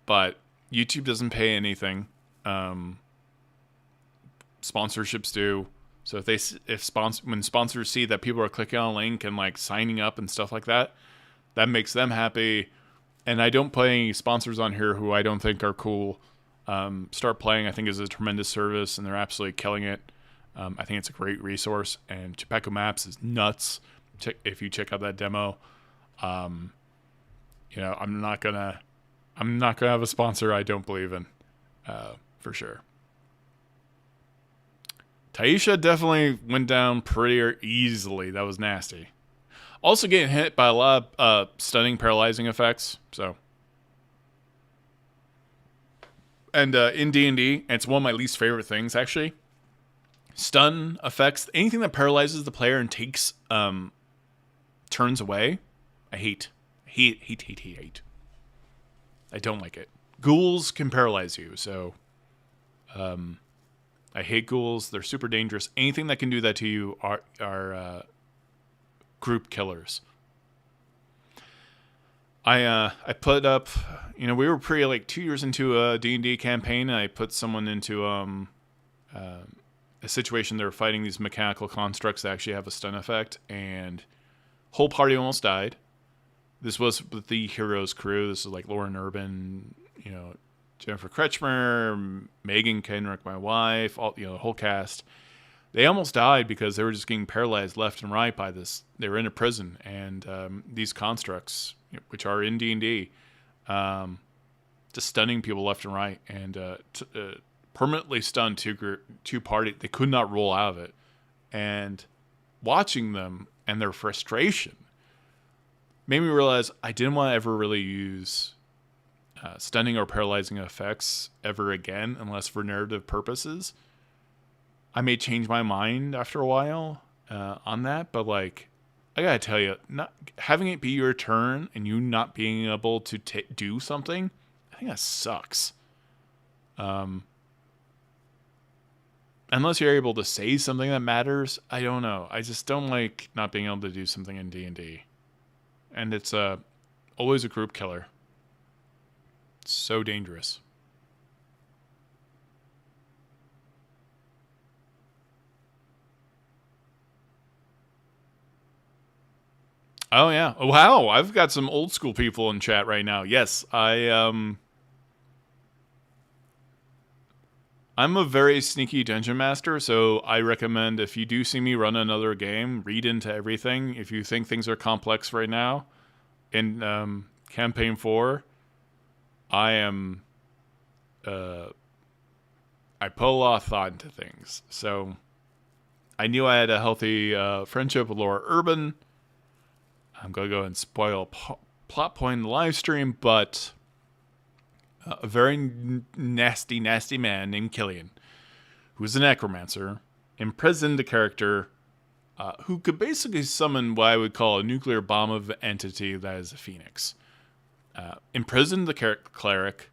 but YouTube doesn't pay anything. Sponsorships do. So when sponsors see that people are clicking on a link and like signing up and stuff like that, that makes them happy. And I don't put any sponsors on here who I don't think are cool. Start Playing, I think, is a tremendous service, and they're absolutely killing it. I think it's a great resource, and Chapeco Maps is nuts. If you check out that demo, I'm not gonna have a sponsor I don't believe in, for sure. Thaisha definitely went down pretty easily. That was nasty. Also getting hit by a lot of stunning, paralyzing effects. So, and in D&D, and it's one of my least favorite things actually. Stun effects, anything that paralyzes the player and takes turns away, I hate. I don't like it. Ghouls can paralyze you, so I hate ghouls. They're super dangerous. Anything that can do that to you are group killers. I put up, we were pretty like 2 years into a D&D campaign, and I put someone into a situation. They were fighting these mechanical constructs that actually have a stun effect, and whole party almost died. This was with the heroes crew. This is like Lauren Urban, Jennifer Kretschmer, Megan Kenrick, my wife, all the whole cast. They almost died because they were just getting paralyzed left and right by this. They were in a prison, and these constructs, which are in D&D, just stunning people left and right, and permanently stunned two party. They could not roll out of it, and watching them and their frustration made me realize I didn't want to ever really use stunning or paralyzing effects ever again, unless for narrative purposes. I may change my mind after a while on that, but like, I gotta tell you, not having it be your turn and you not being able to do something, I think that sucks. Unless you're able to say something that matters, I don't know. I just don't like not being able to do something in D&D. And it's always a group killer. It's so dangerous. Oh yeah! Wow, I've got some old school people in chat right now. Yes, I'm a very sneaky dungeon master, so I recommend if you do see me run another game, read into everything. If you think things are complex right now, and campaign 4, I am, I put a lot of thought into things. So I knew I had a healthy friendship with Laura Urban. I'm going to go and spoil a plot point in the live stream, but a very nasty, nasty man named Julien, who's a necromancer, imprisoned a character who could basically summon what I would call a nuclear bomb of an entity that is a phoenix. Imprisoned the cleric,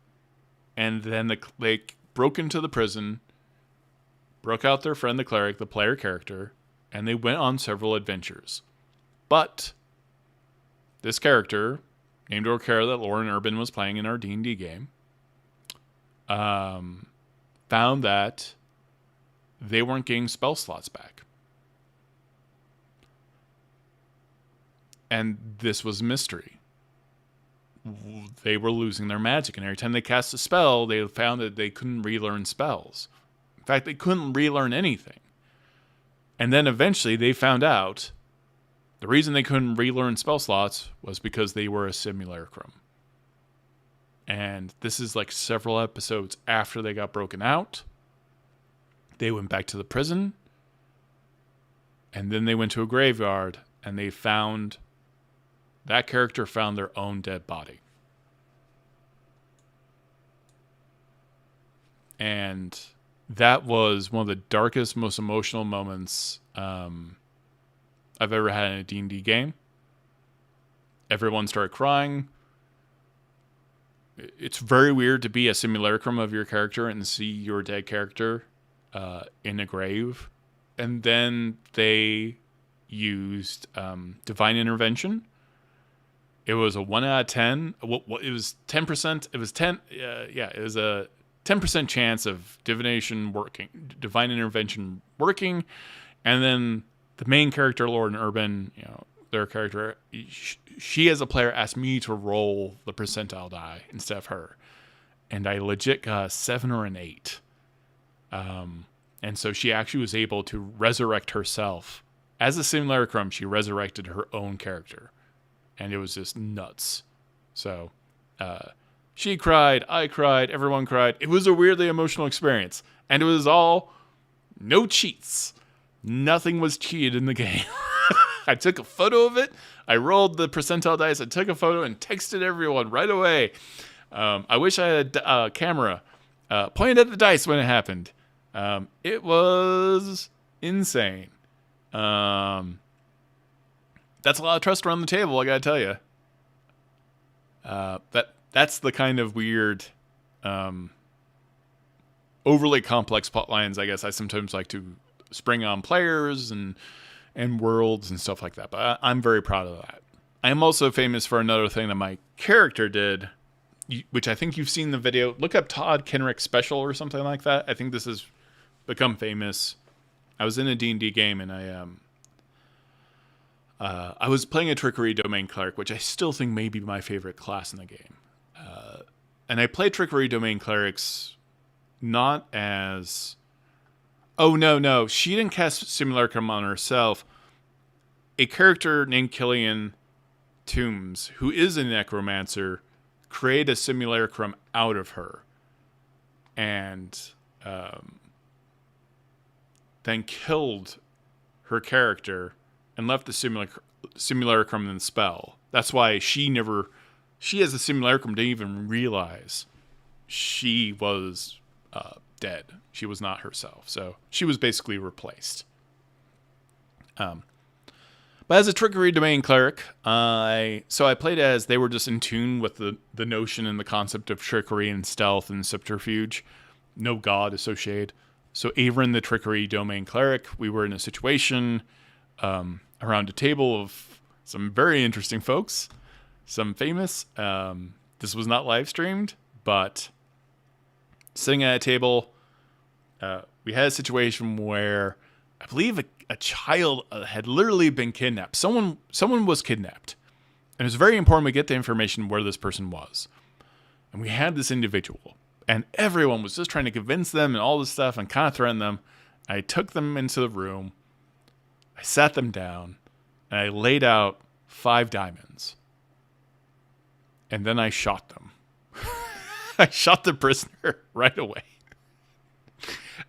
and then they broke into the prison, broke out their friend the cleric, the player character, and they went on several adventures. But this character, named Orkara, that Lauren Urban was playing in our D&D game, found that they weren't getting spell slots back. And this was a mystery. They were losing their magic, and every time they cast a spell, they found that they couldn't relearn spells. In fact, they couldn't relearn anything. And then eventually they found out the reason they couldn't relearn spell slots was because they were a simulacrum. And this is like several episodes after they got broken out. They went back to the prison. And then they went to a graveyard, and they found... that character found their own dead body. And that was one of the darkest, most emotional moments I've ever had in a D&D game. Everyone started crying. It's very weird to be a simulacrum of your character and see your dead character in a grave. And then they used divine intervention. It was a 1 out of 10. It was 10%. It was 10. It was a 10% chance of divine intervention working. And then the main character, Lauren Urban, their character, she as a player asked me to roll the percentile die instead of her. And I legit got a 7 or an 8. And so she actually was able to resurrect herself. As a simulacrum, she resurrected her own character. And it was just nuts. So, she cried, I cried, everyone cried. It was a weirdly emotional experience. And it was all no cheats. Nothing was cheated in the game. I took a photo of it. I rolled the percentile dice. I took a photo and texted everyone right away. I wish I had a camera pointed at the dice when it happened. It was insane. That's a lot of trust around the table, I gotta tell you. That's the kind of weird, overly complex plot lines, I guess, I sometimes like to spring on players and worlds and stuff like that. But I'm very proud of that. I am also famous for another thing that my character did, which I think you've seen the video. Look up Todd Kenrick's special or something like that. I think this has become famous. I was in a D&D game, and I was playing a Trickery Domain Cleric, which I still think may be my favorite class in the game. And I play Trickery Domain Clerics not as... Oh, no. She didn't cast Simulacrum on herself. A character named Julien Toombs, who is a necromancer, created a Simulacrum out of her. And then killed her character and left the simulacrum in the spell. That's why she as a simulacrum, didn't even realize she was dead. She was not herself. So she was basically replaced. But as a Trickery Domain Cleric, I played as they were just in tune with the notion and the concept of trickery and stealth and subterfuge. No god associated. So Avrin, the Trickery Domain Cleric, we were in a situation around a table of some very interesting folks, some famous. This was not live streamed, but sitting at a table, we had a situation where I believe a child had literally been kidnapped. Someone was kidnapped, and it was very important we get the information where this person was. And we had this individual, and everyone was just trying to convince them and all this stuff and kind of threaten them. I took them into the room. I sat them down, and I laid out 5 diamonds. and then I shot them. I shot the prisoner right away.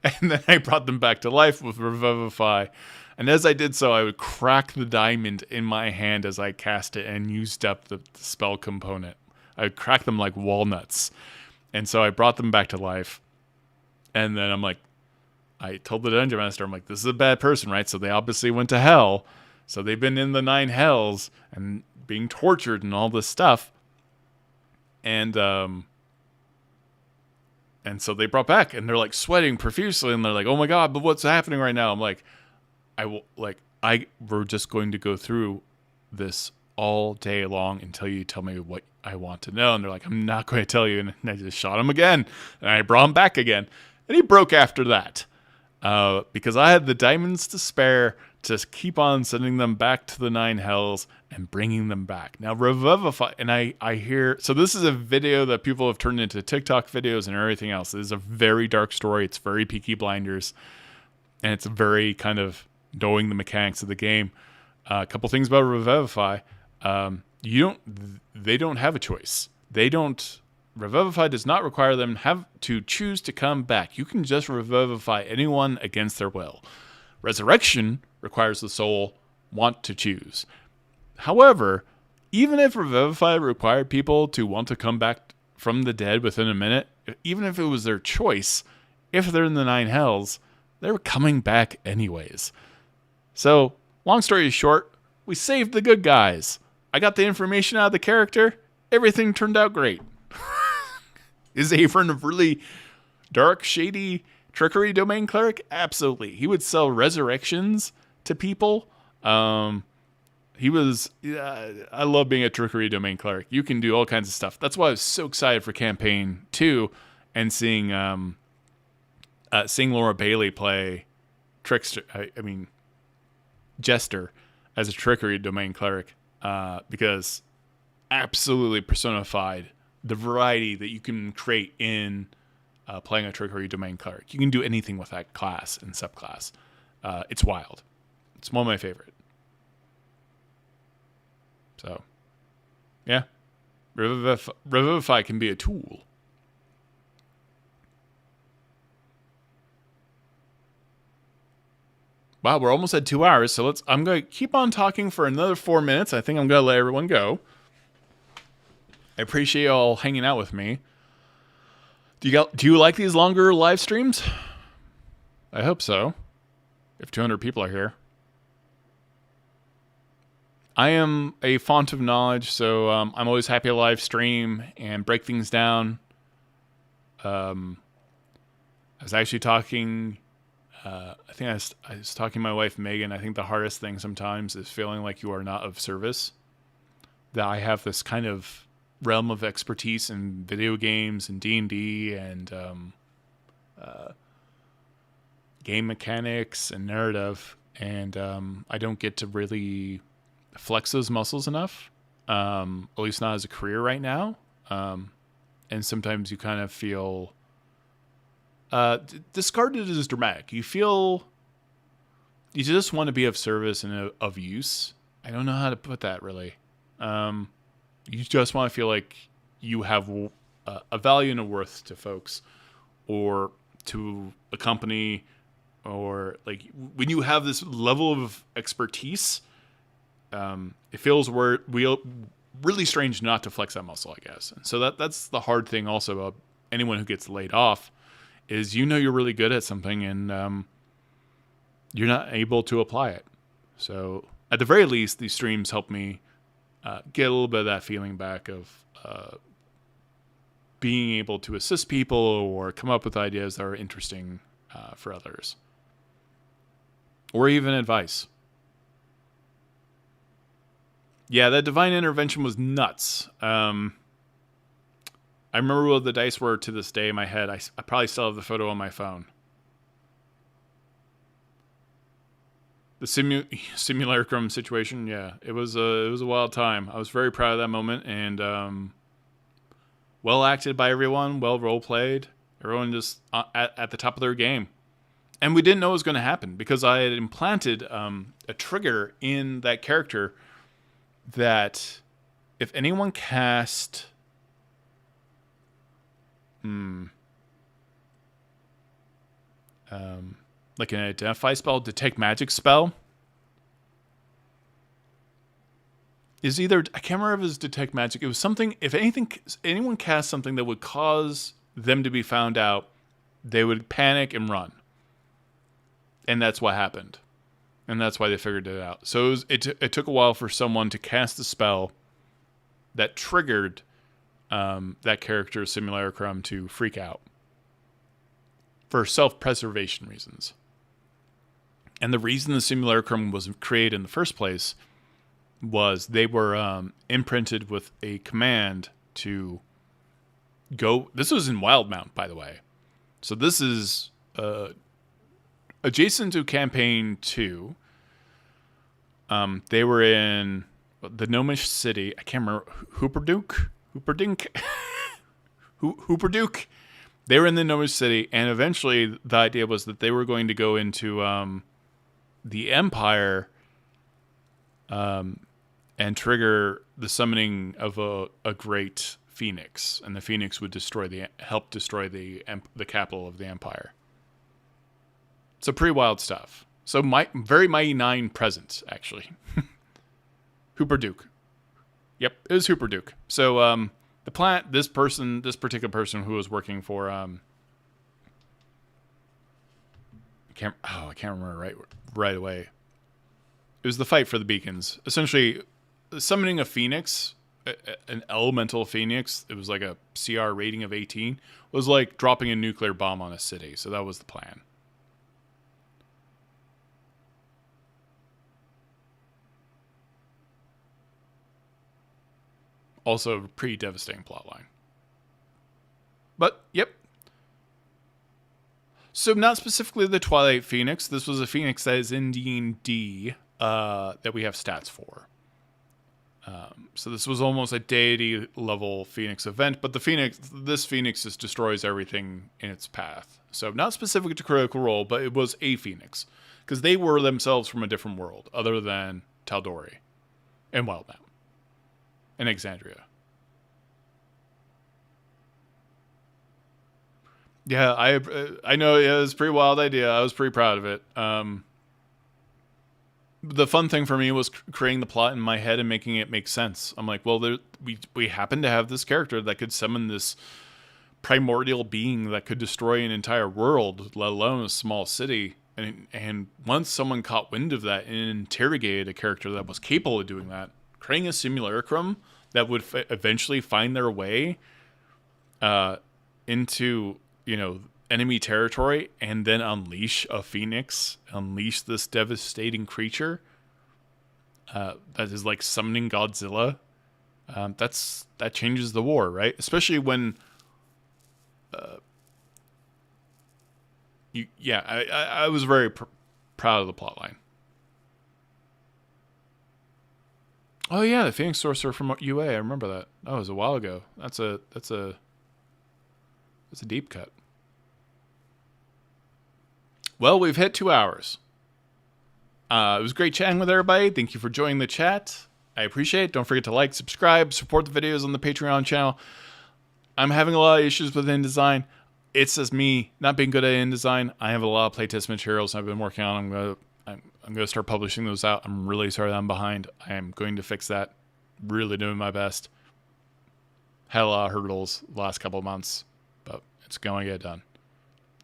And then I brought them back to life with Revivify. And as I did so, I would crack the diamond in my hand as I cast it and used up the spell component. I would crack them like walnuts. And so I brought them back to life. And then I'm like, I told the dungeon master, I'm like, this is a bad person, right? So they obviously went to hell. So they've been in the 9 hells and being tortured and all this stuff. And so they brought back, and they're like sweating profusely, and they're like, "Oh my god, but what's happening right now?" I'm like, we're just going to go through this all day long until you tell me what I want to know. And they're like, "I'm not going to tell you." And I just shot him again, and I brought him back again, and he broke after that, because I had the diamonds to spare to keep on sending them back to the 9 hells and bringing them back. Now, Revivify, and I hear, so this is a video that people have turned into TikTok videos and everything else. It is a very dark story. It's very Peaky Blinders, and it's very kind of knowing the mechanics of the game. A couple things about Revivify. They don't have a choice. Revivify does not require them have to choose to come back. You can just revivify anyone against their will. Resurrection requires the soul want to choose. However, even if Revivify required people to want to come back from the dead within a minute, even if it was their choice, if they're in the 9 hells, they're coming back anyways. So, long story short, we saved the good guys. I got the information out of the character. Everything turned out great. Is Avern a really dark, shady trickery domain cleric? Absolutely. He would sell resurrections to people. I love being a trickery domain cleric. You can do all kinds of stuff. That's why I was so excited for campaign 2 and seeing Laura Bailey play trickster. Jester as a trickery domain cleric, because absolutely personified the variety that you can create in playing a trickery domain cleric. You can do anything with that class and subclass. It's wild. It's one of my favorite. So, yeah. Revivify can be a tool. Wow, we're almost at 2 hours, so I'm going to keep on talking for another 4 minutes. I think I'm going to let everyone go. I appreciate you all hanging out with me. Do you like these longer live streams? I hope so. If 200 people are here. I am a font of knowledge, so I'm always happy to live stream and break things down. I was actually talking... I think I was talking to my wife, Megan. I think the hardest thing sometimes is feeling like you are not of service. That I have this kind of realm of expertise in video games and D&D and game mechanics and narrative, and I don't get to really flex those muscles enough, at least not as a career right now. And sometimes you kind of feel... discarded is dramatic. You just want to be of service and of use. I don't know how to put that really. You just want to feel like you have a value and a worth to folks, or to a company, or like when you have this level of expertise, it feels really strange not to flex that muscle, I guess. And so that's the hard thing also about anyone who gets laid off. Is you're really good at something and you're not able to apply it. So at the very least, these streams help me get a little bit of that feeling back of being able to assist people or come up with ideas that are interesting for others. Or even advice. Yeah, that divine intervention was nuts. I remember what the dice were to this day in my head. I probably still have the photo on my phone. The simulacrum situation, yeah, it was a wild time. I was very proud of that moment, and well acted by everyone, well role played. Everyone just at the top of their game, and we didn't know what was going to happen because I had implanted a trigger in that character that if anyone cast... like an identify spell, detect magic spell, is either, I can't remember if it was detect magic. It was something, if anything, anyone cast something that would cause them to be found out, they would panic and run. And that's what happened. And that's why they figured it out. So it took a while for someone to cast a spell that triggered that character's simulacrum to freak out. For self-preservation reasons. And the reason the simulacrum was created in the first place was they were imprinted with a command to go... This was in Wildmount, by the way. So this is adjacent to Campaign 2. They were in the Gnomish city. I can't remember. Hooperdink? Hooperduke. They were in the Gnomish city, and eventually the idea was that they were going to go into the Empire and trigger the summoning of a great phoenix, and the phoenix would help destroy the capital of the Empire. So pretty wild stuff. So very Mighty Nine present, actually. Hooperduke. Yep, it was Hooperduke. So this particular person who was working for I can't remember right away. It was the fight for the beacons. Essentially, summoning a phoenix, an elemental phoenix, it was like a CR rating of 18, was like dropping a nuclear bomb on a city. So that was the plan. Also, a pretty devastating plotline. But, yep. So, not specifically the Twilight Phoenix. This was a Phoenix that is in D&D that we have stats for. So, this was almost a deity-level Phoenix event. But this Phoenix just destroys everything in its path. So, not specific to Critical Role, but it was a Phoenix. Because they were themselves from a different world, other than Tal'Dorei and Wildmount. In Exandria. Yeah, I know it was a pretty wild idea. I was pretty proud of it. The fun thing for me was creating the plot in my head and making it make sense. I'm like, well, we happen to have this character that could summon this primordial being that could destroy an entire world, let alone a small city. And once someone caught wind of that and interrogated a character that was capable of doing that, creating a simulacrum that would eventually find their way into, enemy territory and then unleash a phoenix, unleash this devastating creature that is like summoning Godzilla. That changes the war, right? Especially when, I was very proud of the plotline. Oh yeah, the Phoenix Sorcerer from UA. I remember that. That was a while ago. That's a deep cut. Well, we've hit 2 hours. It was great chatting with everybody. Thank you for joining the chat. I appreciate it. Don't forget to like, subscribe, support the videos on the Patreon channel. I'm having a lot of issues with InDesign. It's just me not being good at InDesign. I have a lot of playtest materials I've been working on. I'm going to start publishing those out. I'm really sorry that I'm behind. I am going to fix that. Really doing my best. Had a lot of hurdles the last couple of months, but it's going to get done.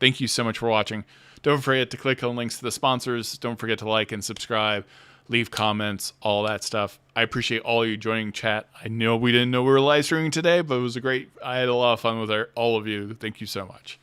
Thank you so much for watching. Don't forget to click on links to the sponsors. Don't forget to like and subscribe, leave comments, all that stuff. I appreciate all you joining chat. I know we didn't know we were live streaming today, but it was I had a lot of fun with all of you. Thank you so much.